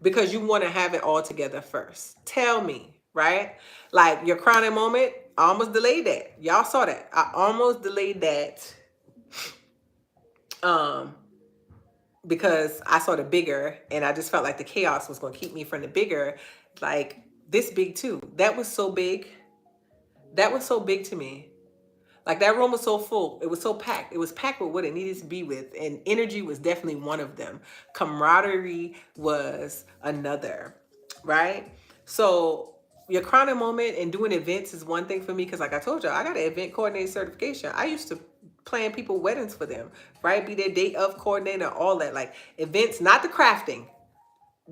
A: Because you want to have it all together first. Tell me, right? Like your crowning moment, I almost delayed that. Y'all saw that. I almost delayed that because I saw the bigger and I just felt like the chaos was going to keep me from the bigger like this big too. That was so big. That was so big to me. Like that room was so full. It was so packed. It was packed with what it needed to be with. And energy was definitely one of them. Camaraderie was another, right? So your crowning moment and doing events is one thing for me because like I told you, I got an event coordinator certification. I used to plan people weddings for them, right? Be their date of coordinator, all that. Like events, not the crafting.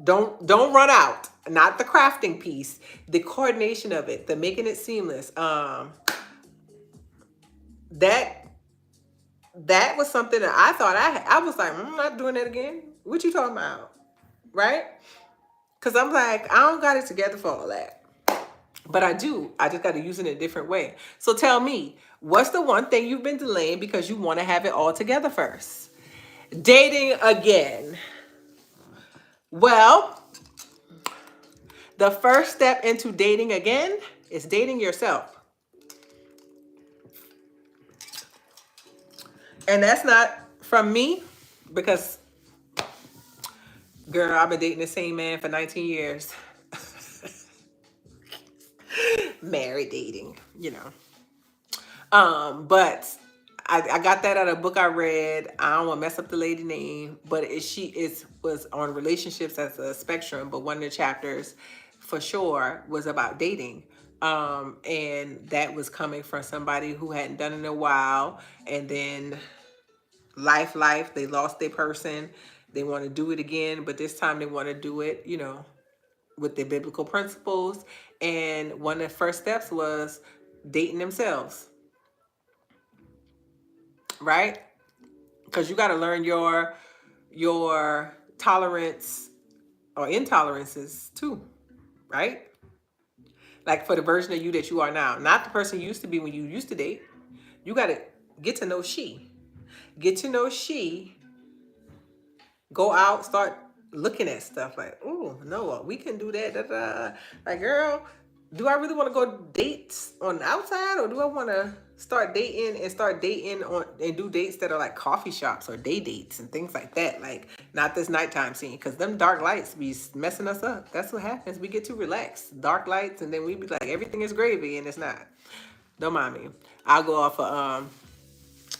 A: Don't run out. Not the crafting piece, the coordination of it, the making it seamless. That was something that I thought I was like, I'm not doing that again. What you talking about? Right? Because I'm like, I don't got it together for all that. But I do. I just got to use it in a different way. So tell me, what's the one thing you've been delaying because you want to have it all together first? Dating again. Well, the first step into dating again is dating yourself. And that's not from me because, girl, I've been dating the same man for 19 years. Married dating, you know. But I got that out of a book I read. I don't want to mess up the lady name, but was on relationships as a spectrum. But one of the chapters, for sure, was about dating. And that was coming from somebody who hadn't done it in a while, and then life, they lost their person. They want to do it again, but this time they want to do it, you know, with their biblical principles. And one of the first steps was dating themselves. Right? Because you got to learn your tolerance or intolerances too, right? Like for the version of you that you are now, not the person you used to be when you used to date. You got to get to know she. Get to know she. Go out, start looking at stuff like, oh, no, we can do that. Da, da. Like, girl, do I really want to go dates on the outside, or do I want to start dating on and do dates that are like coffee shops or day dates and things like that? Like, not this nighttime scene, because them dark lights be messing us up. That's what happens. We get too relaxed. Dark lights, and then we be like, everything is gravy, and it's not. Don't mind me. I'll go off of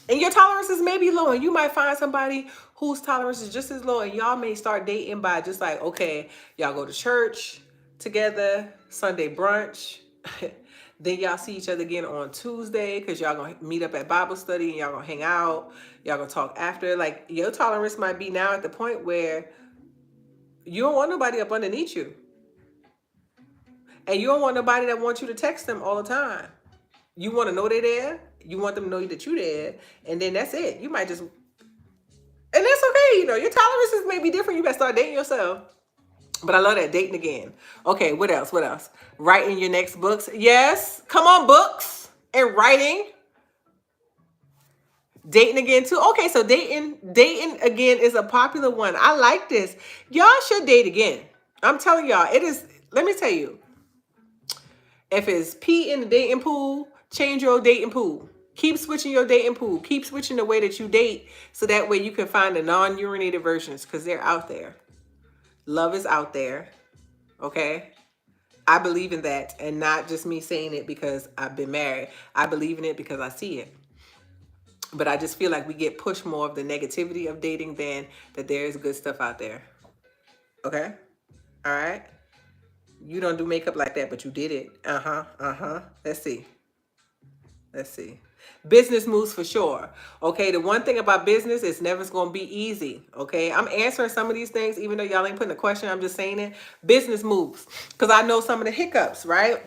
A: and your tolerances may be low, and you might find somebody whose tolerance is just as low, and y'all may start dating by just like, okay, y'all go to church together, Sunday brunch, then y'all see each other again on Tuesday because y'all gonna meet up at Bible study and y'all gonna hang out, y'all gonna talk after. Like, your tolerance might be now at the point where you don't want nobody up underneath you, and you don't want nobody that wants you to text them all the time. You want to know they're there. You want them to know that you're there. And then that's it. You might just... And that's okay. You know, your tolerances may be different. You better start dating yourself. But I love that. Dating again. Okay, what else? What else? Writing your next books. Yes. Come on, books and writing. Dating again too. Okay, so dating again is a popular one. I like this. Y'all should date again. I'm telling y'all, it is... Let me tell you. If it's pee in the dating pool, change your dating pool. Keep switching your dating pool. Keep switching the way that you date so that way you can find the non-urinated versions because they're out there. Love is out there. Okay? I believe in that, and not just me saying it because I've been married. I believe in it because I see it. But I just feel like we get pushed more of the negativity of dating than that there is good stuff out there. Okay? All right? You don't do makeup like that, but you did it. Let's see. Business moves for sure. Okay, the one thing about business is never going to be easy. Okay, I'm answering some of these things, even though y'all ain't putting a question, I'm just saying it. Business moves. Because I know some of the hiccups, right?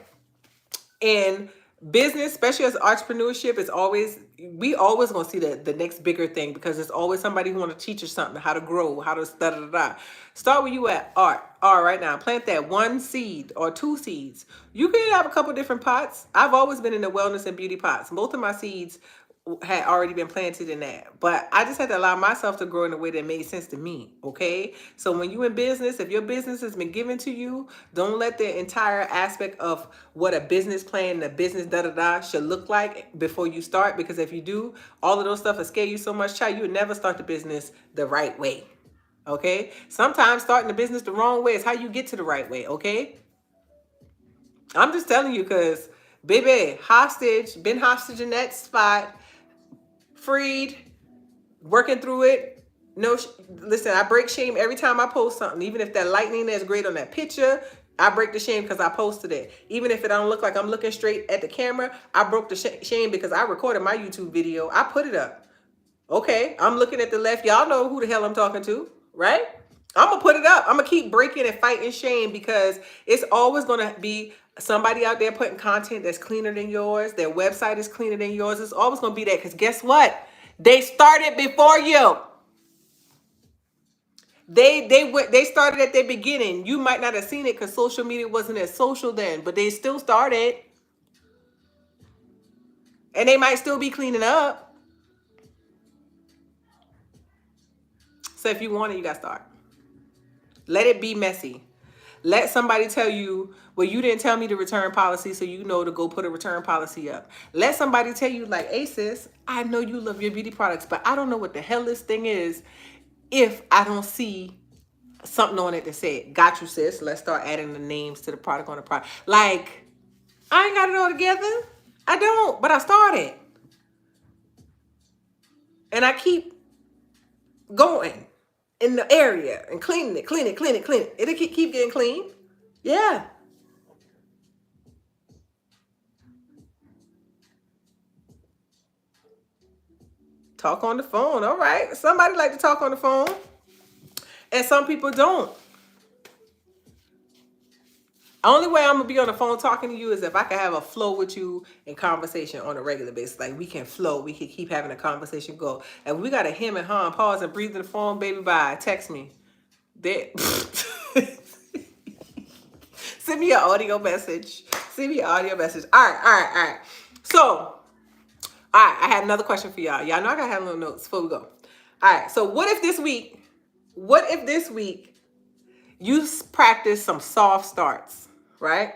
A: And business, especially as entrepreneurship, is always, we always gonna see the next bigger thing because there's always somebody who want to teach you something, how to grow, how to da. Start where you at, art right now. Plant that one seed or two seeds. You can have a couple different pots. I've always been in the wellness and beauty pots. Both of my seeds had already been planted in that, but I just had to allow myself to grow in a way that made sense to me. Okay, so when you in business, if your business has been given to you, don't let the entire aspect of what a business plan and a business should look like before you start, because if you do, all of those stuff will scare you so much, child, you would never start the business the right way. Okay, sometimes starting the business the wrong way is how you get to the right way. Okay, I'm just telling you because, baby, hostage, been hostage in that spot, freed, working through it. No, listen, I break shame every time I post something. Even if that lightning is great on that picture, I break the shame because I posted it. Even if it don't look like I'm looking straight at the camera, I broke the shame because I recorded my YouTube video. I put it up. Okay, I'm looking at the left. Y'all know who the hell I'm talking to, right? I'm gonna put it up. I'm gonna keep breaking and fighting shame because it's always gonna be somebody out there putting content that's cleaner than yours. Their website is cleaner than yours. It's always gonna be that because guess what? They started before you. They started at their beginning. You might not have seen it because social media wasn't as social then, but they still started, and they might still be cleaning up. So if you want it, you gotta start. Let it be messy. Let somebody tell you, well, you didn't tell me the return policy, so you know to go put a return policy up. Let somebody tell you, like, hey, sis, I know you love your beauty products, but I don't know what the hell this thing is if I don't see something on it that said, got you, sis. Let's start adding the names to the product on the product. Like, I ain't got it all together. I don't, but I started. And I keep going in the area and cleaning it, clean it, clean it, clean it. It'll keep getting clean. Yeah. Talk on the phone. All right. Somebody like to talk on the phone. And some people don't. Only way I'm gonna be on the phone talking to you is if I can have a flow with you in conversation on a regular basis. Like we can flow, we can keep having a conversation go. And we got to hem and haw, pause and breathe in the phone, baby. Bye. Text me. Send me an audio message. Send me an audio message. All right. So, all right, I had another question for y'all. Y'all know I gotta have little notes before we go. All right. So what if this week you practice some soft starts, right?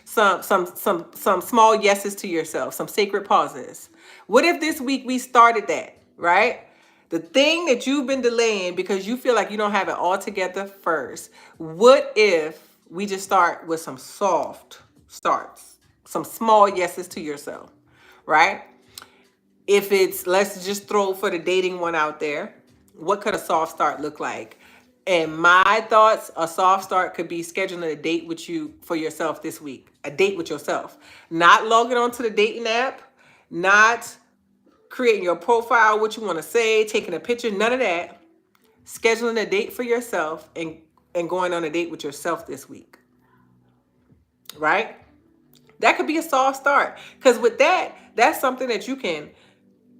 A: Some small yeses to yourself, some sacred pauses. What if this week we started that, right? The thing that you've been delaying because you feel like you don't have it all together first. What if we just start with some soft starts, some small yeses to yourself, right? If it's, let's just throw for the dating one out there, what could a soft start look like? And my thoughts, a soft start could be scheduling a date with you for yourself this week. A date with yourself. Not logging onto the dating app, not creating your profile, what you want to say, taking a picture, none of that. Scheduling a date for yourself and going on a date with yourself this week. Right? That could be a soft start. Because with that, that's something that you can,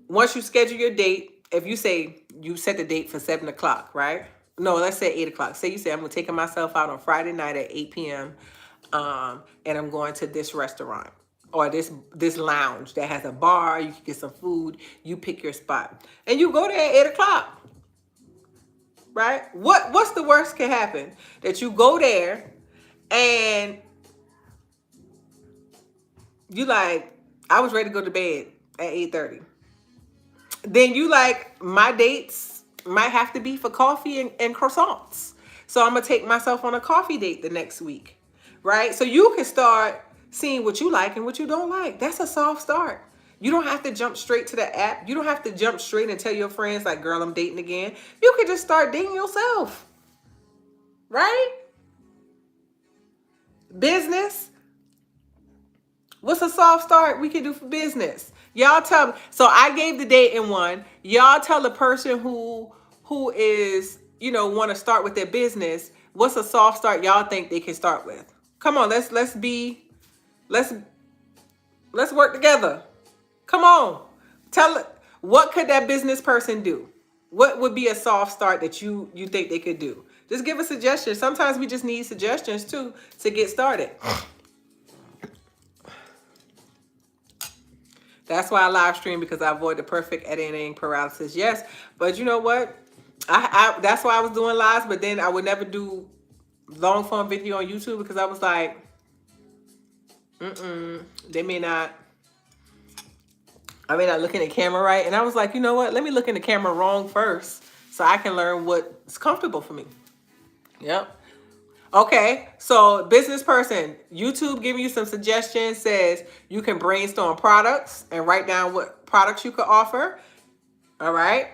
A: once you schedule your date, if you say you set the date for 7 o'clock, right? No, let's say 8 o'clock. Say you say, I'm going to take myself out on Friday night at 8 p.m. And I'm going to this restaurant or this lounge that has a bar. You can get some food. You pick your spot. And you go there at 8 o'clock. Right? What's the worst can happen? That you go there and you like, I was ready to go to bed at 8:30. Then you like, my dates might have to be for coffee and croissants. So I'm going to take myself on a coffee date the next week, right? So you can start seeing what you like and what you don't like. That's a soft start. You don't have to jump straight to the app. You don't have to jump straight and tell your friends like, girl, I'm dating again. You can just start dating yourself, right? Business. What's a soft start we can do for business? Y'all tell me. So I gave the date in one. Y'all tell the person who is, want to start with their business, what's a soft start y'all think they can start with? Come on, let's work together. Come on. What could that business person do? What would be a soft start that you think they could do? Just give a suggestion. Sometimes we just need suggestions too to get started. That's why I live stream, because I avoid the perfect editing paralysis. Yes, but you know what? I that's why I was doing lives, but then I would never do long form video on YouTube because I was like, they may not. I may not look in the camera right, and I was like, you know what? Let me look in the camera wrong first, so I can learn what's comfortable for me. Yep. Okay, so business person, YouTube giving you some suggestions, says you can brainstorm products and write down what products you could offer. All right.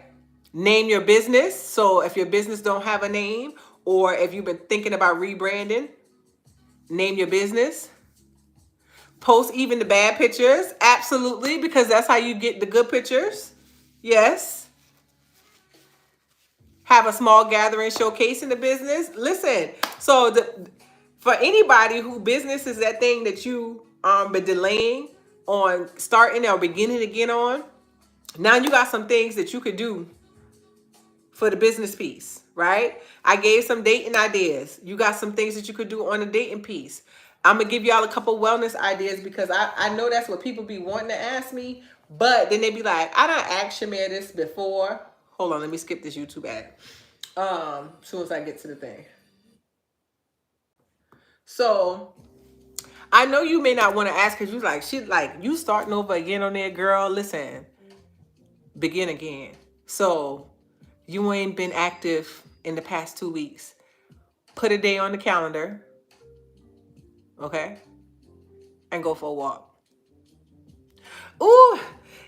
A: Name your business. So if your business don't have a name, or if you've been thinking about rebranding, name your business. Post even the bad pictures. Absolutely, because that's how you get the good pictures. Yes. Have a small gathering showcasing the business. Listen, so for anybody who business is that thing that you been delaying on starting or beginning to get on, now you got some things that you could do for the business piece, right? I gave some dating ideas. You got some things that you could do on the dating piece. I'm gonna give y'all a couple wellness ideas because I know that's what people be wanting to ask me, but then they be like, I done asked Shamere this before. Hold on, let me skip this YouTube ad. As soon as I get to the thing. So I know you may not want to ask because you like shit like you starting over again on there, girl. Listen, begin again. So you ain't been active in the past 2 weeks. Put a day on the calendar, okay, and go for a walk. Ooh,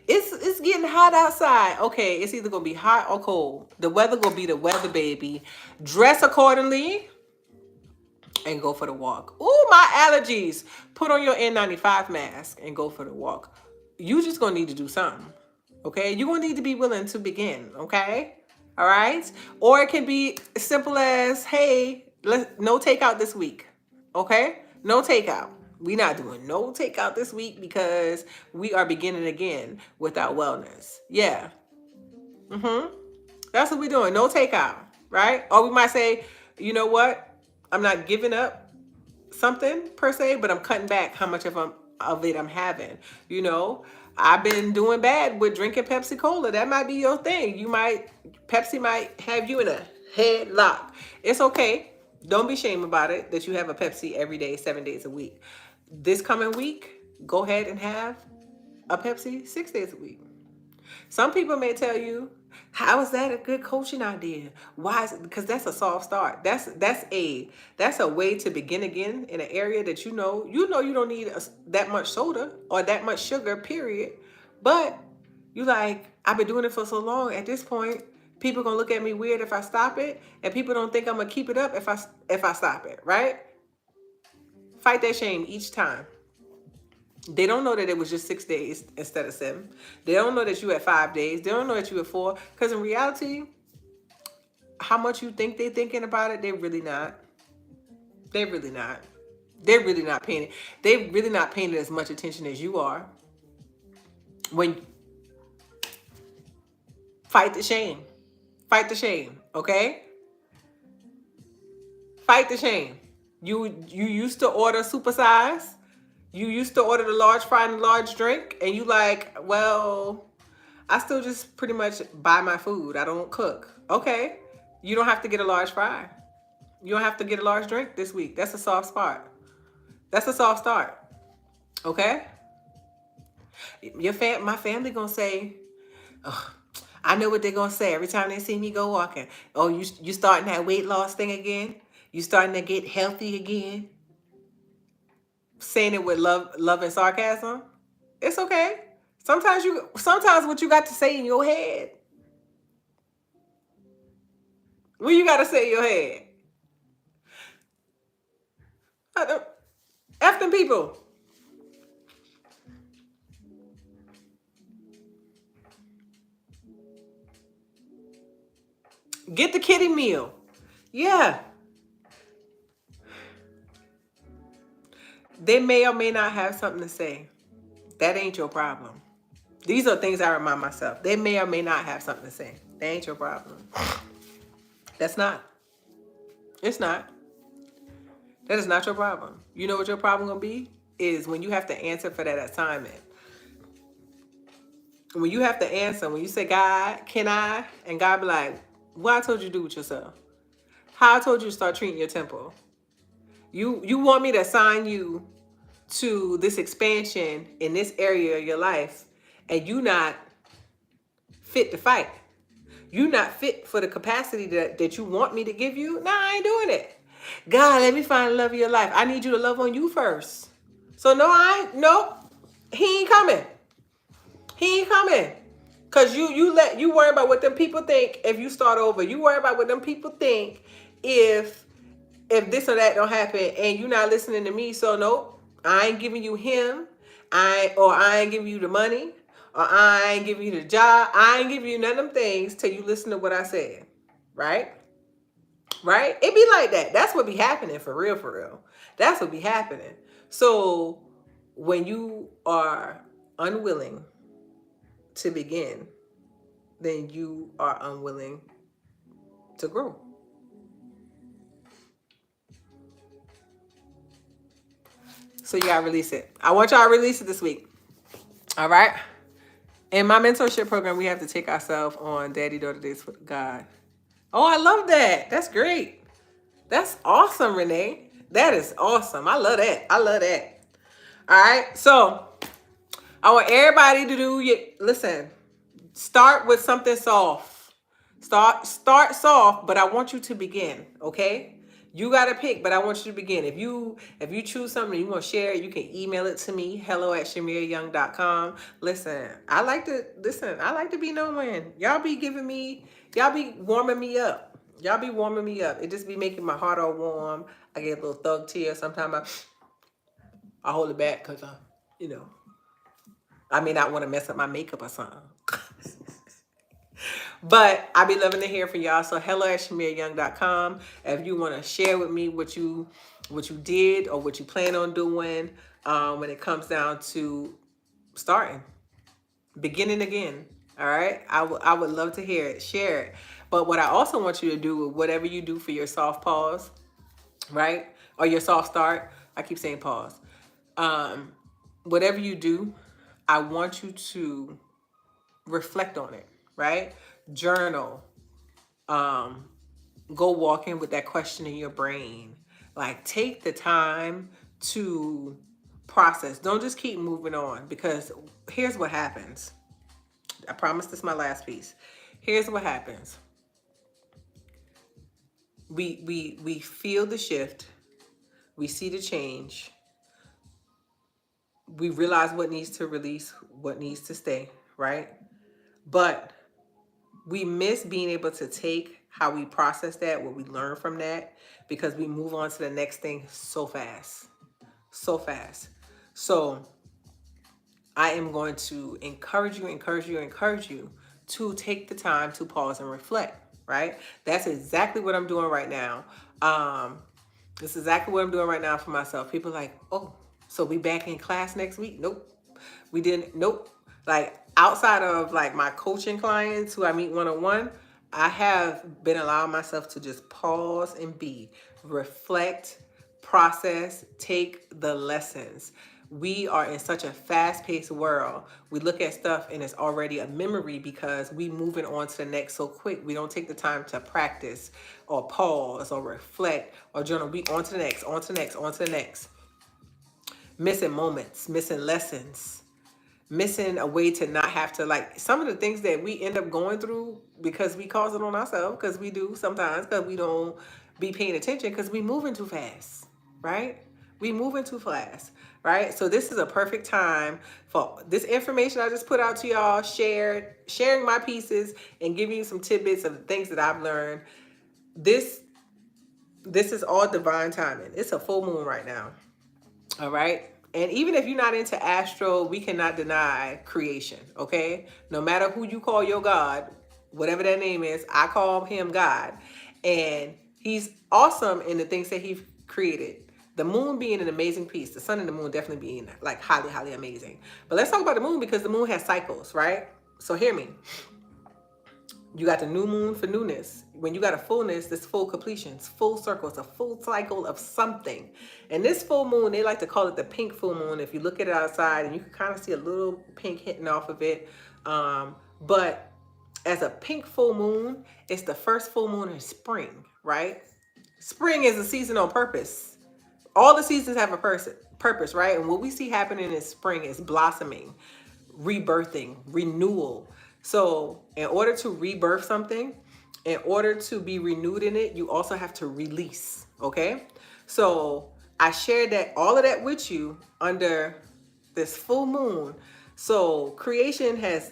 A: it's getting hot outside. Okay, it's either gonna be hot or cold. The weather gonna be the weather, baby. Dress accordingly and go for the walk. Ooh, my allergies. Put on your N95 mask and go for the walk. You just gonna need to do something. Okay, you're gonna need to be willing to begin. Okay, all right. Or it can be as simple as, hey, no takeout this week. Okay, no takeout. We not doing no takeout this week because we are beginning again with our wellness. Yeah. That's what we're doing. No takeout, right? Or we might say, you know what? I'm not giving up something per se, but I'm cutting back how much of it I'm having. You know, I've been doing bad with drinking Pepsi Cola. That might be your thing. Pepsi might have you in a headlock. It's okay. Don't be ashamed about it that you have a Pepsi every day, 7 days a week. This coming week, go ahead and have a Pepsi 6 days a week. Some people may tell you, how is that a good coaching idea? Why is it? Because that's a soft start. That's a way to begin again in an area that you don't need that much soda or that much sugar, period. But you like, I've been doing it for so long. At this point, people gonna look at me weird if I stop it, and people don't think I'm gonna keep it up if I stop it, right? Fight that shame each time. They don't know that it was just 6 days instead of 7. They don't know that you had 5 days. They don't know that you had 4. Because in reality, how much you think they're thinking about it, they're really not. They're really not. They're really not paying it. They're really not paying it as much attention as you are. When fight the shame. Fight the shame, okay? Fight the shame. You used to order supersize. You used to order the large fry and the large drink, and you like, well, I still just pretty much buy my food. I don't cook. Okay. You don't have to get a large fry. You don't have to get a large drink this week. That's a soft spot. That's a soft start. Okay? My family gonna say, oh, I know what they're gonna say every time they see me go walking. Oh, you starting that weight loss thing again? You starting to get healthy again? Saying it with love and sarcasm. It's okay. Sometimes what you got to say in your head. What you got to say in your head? F them people. Get the kiddie meal. Yeah. They may or may not have something to say. That ain't your problem. These are things I remind myself. They may or may not have something to say. That ain't your problem. That's not. It's not. That is not your problem. You know what your problem gonna be? Is when you have to answer for that assignment. When you have to answer, when you say, God, can I? And God be like, what I told you to do with yourself? How I told you to start treating your temple? You want me to assign you to this expansion in this area of your life, and you not fit to fight. You not fit for the capacity that you want me to give you? Nah, I ain't doing it. God, let me find the love of your life. I need you to love on you first. So no, nope. He ain't coming. He ain't coming. Cause you worry about what them people think if you start over. You worry about what them people think if this or that don't happen and you not listening to me. So nope, I ain't giving you him. I ain't giving you the money, or I ain't giving you the job. I ain't giving you none of them things till you listen to what I said. Right? Right? It be like that. That's what be happening for real, for real. That's what be happening. So when you are unwilling to begin, then you are unwilling to grow. So you gotta release it. I want y'all to release it this week. All right? In my mentorship program, we have to take ourselves on Daddy Daughter Dates with God. Oh, I love that. That's great. That's awesome, Renee. That is awesome. I love that. I love that. All right. So I want everybody to listen, start with something soft. Start soft, but I want you to begin, okay? You got to pick, but I want you to begin. If you choose something you want to share, you can email it to me, hello@shamereyoung.com. I like to be knowing. Y'all be warming me up. Y'all be warming me up. It just be making my heart all warm. I get a little thug tear. Sometimes I hold it back because, I may not want to mess up my makeup or something. But I be loving to hear from y'all. So hello@shamereyoung.com. If you want to share with me what you did or what you plan on doing when it comes down to starting, beginning again. All right. I would love to hear it. Share it. But what I also want you to do, whatever you do for your soft pause, right? Or your soft start. I keep saying pause. Whatever you do, I want you to reflect on it, right? Journal. Go walking with that question in your brain. Like, take the time to process. Don't just keep moving on, because here's what happens. I promise this is my last piece. Here's what happens. We feel the shift. We see the change. We realize what needs to release, what needs to stay, right? But we miss being able to take how we process that, what we learn from that, because we move on to the next thing so fast. So fast. So I am going to encourage you to take the time to pause and reflect, right? That's exactly what I'm doing right now. This is exactly what I'm doing right now for myself. People are like, oh, so we back in class next week? Nope. We didn't. Nope. Like, outside of like my coaching clients who I meet one-on-one, I have been allowing myself to just pause and reflect, process, take the lessons. We are in such a fast-paced world. We look at stuff and it's already a memory because we moving on to the next so quick. We don't take the time to practice or pause or reflect or journal. We on to the next, on to the next, on to the next. Missing moments, missing lessons, missing a way to not have to, like, some of the things that we end up going through because we cause it on ourselves, because we do sometimes, because we don't be paying attention, because we moving too fast, right? We moving too fast, right? So this is a perfect time for this information I just put out to y'all, sharing my pieces and giving you some tidbits of the things that I've learned. This is all divine timing. It's a full moon right now. All right. And even if you're not into astro, we cannot deny creation. Okay. No matter who you call your God, whatever that name is, I call him God. And he's awesome in the things that he created. The moon being an amazing piece. The sun and the moon definitely being like highly, highly amazing. But let's talk about the moon, because the moon has cycles, right? So hear me. You got the new moon for newness. When you got a fullness, this full completion, it's full circle, it's a full cycle of something. And this full moon, they like to call it the pink full moon. If you look at it outside, and you can kind of see a little pink hitting off of it. But as a pink full moon, it's the first full moon in spring, right? Spring is a season on purpose. All the seasons have a purpose, right? And what we see happening in spring is blossoming, rebirthing, renewal. So in order to rebirth something, in order to be renewed in it, you also have to release. Okay? So I shared that all of that with you under this full moon. So creation has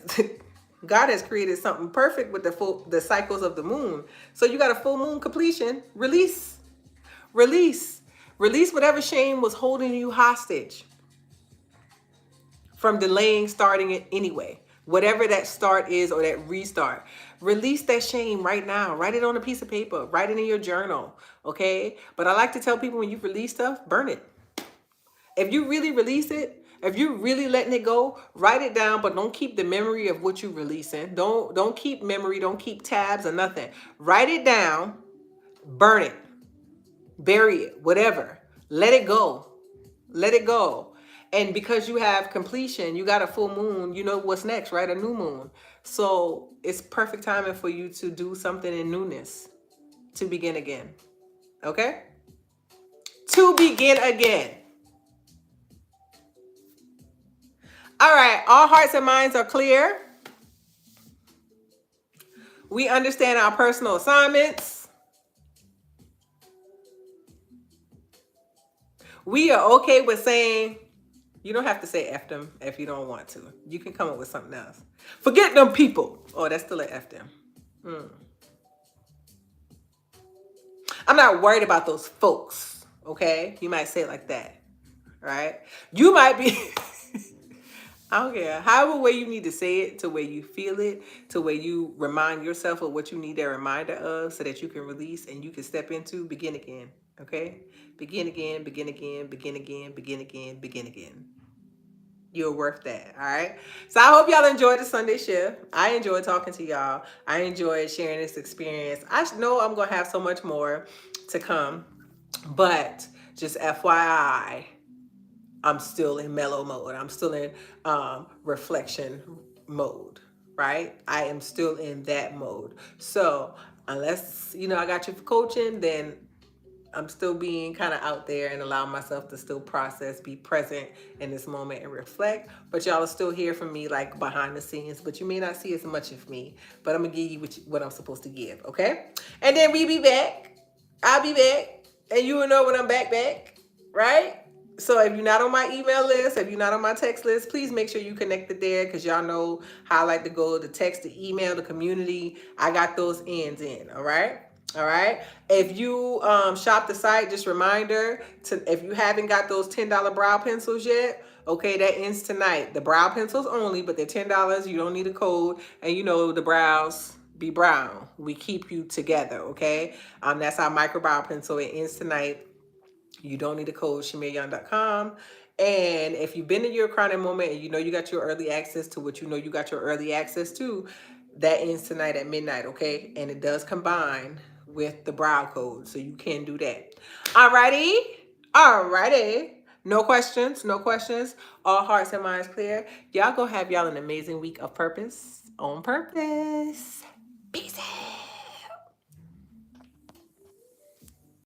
A: God has created something perfect with the cycles of the moon. So you got a full moon completion. Release. Release. Release whatever shame was holding you hostage from delaying starting it anyway. Whatever that start is or that restart. Release that shame right now. Write it on a piece of paper. Write it in your journal. Okay? But I like to tell people when you release stuff, burn it. If you really release it, if you're really letting it go, write it down, but don't keep the memory of what you're releasing. Don't keep memory, don't keep tabs or nothing. Write it down, burn it, bury it, whatever. Let it go. Let it go. And because you have completion, you got a full moon, you know what's next, right? A new moon. So it's perfect timing for you to do something in newness, to begin again. Okay? To begin again. All right, all hearts and minds are clear. We understand our personal assignments. We are okay with saying, you don't have to say F them if you don't want to. You can come up with something else. Forget them people. Oh, that's still an F them. I'm not worried about those folks, okay? You might say it like that, right? You might be, I don't care. However way you need to say it, to where you feel it, to where you remind yourself of what you need that reminder of so that you can release and you can step into begin again, okay? Begin again, begin again, begin again, begin again, begin again. You're worth that, all right? So I hope y'all enjoyed the Sunday shift. I enjoyed talking to y'all. I enjoyed sharing this experience. I know I'm going to have so much more to come, but just FYI, I'm still in mellow mode. I'm still in reflection mode, right? I am still in that mode. So unless, I got you for coaching, then I'm still being kind of out there and allowing myself to still process, be present in this moment and reflect. But y'all are still hear from me like behind the scenes, but you may not see as much of me, but I'm gonna give you what I'm supposed to give, okay? And then we be back. I'll be back and you will know when I'm back, right? So if you're not on my email list, if you're not on my text list, please make sure you connected there because y'all know how I like to go to text, the email, the community. I got those ends in, all right? All right. If you shop the site, just reminder to if you haven't got those $10 brow pencils yet, okay, that ends tonight. The brow pencils only, but they're $10. You don't need a code, and the brows be brown. We keep you together, okay? That's our micro brow pencil. It ends tonight. You don't need a code, shamereyoung.com. And if you've been in your crowning moment and you got your early access to what you got your early access to, that ends tonight at midnight, okay? And it does combine with the brow code, so you can do that. Alrighty. Alrighty. No questions, no questions. All hearts and minds clear. Y'all go have y'all an amazing week of purpose on purpose.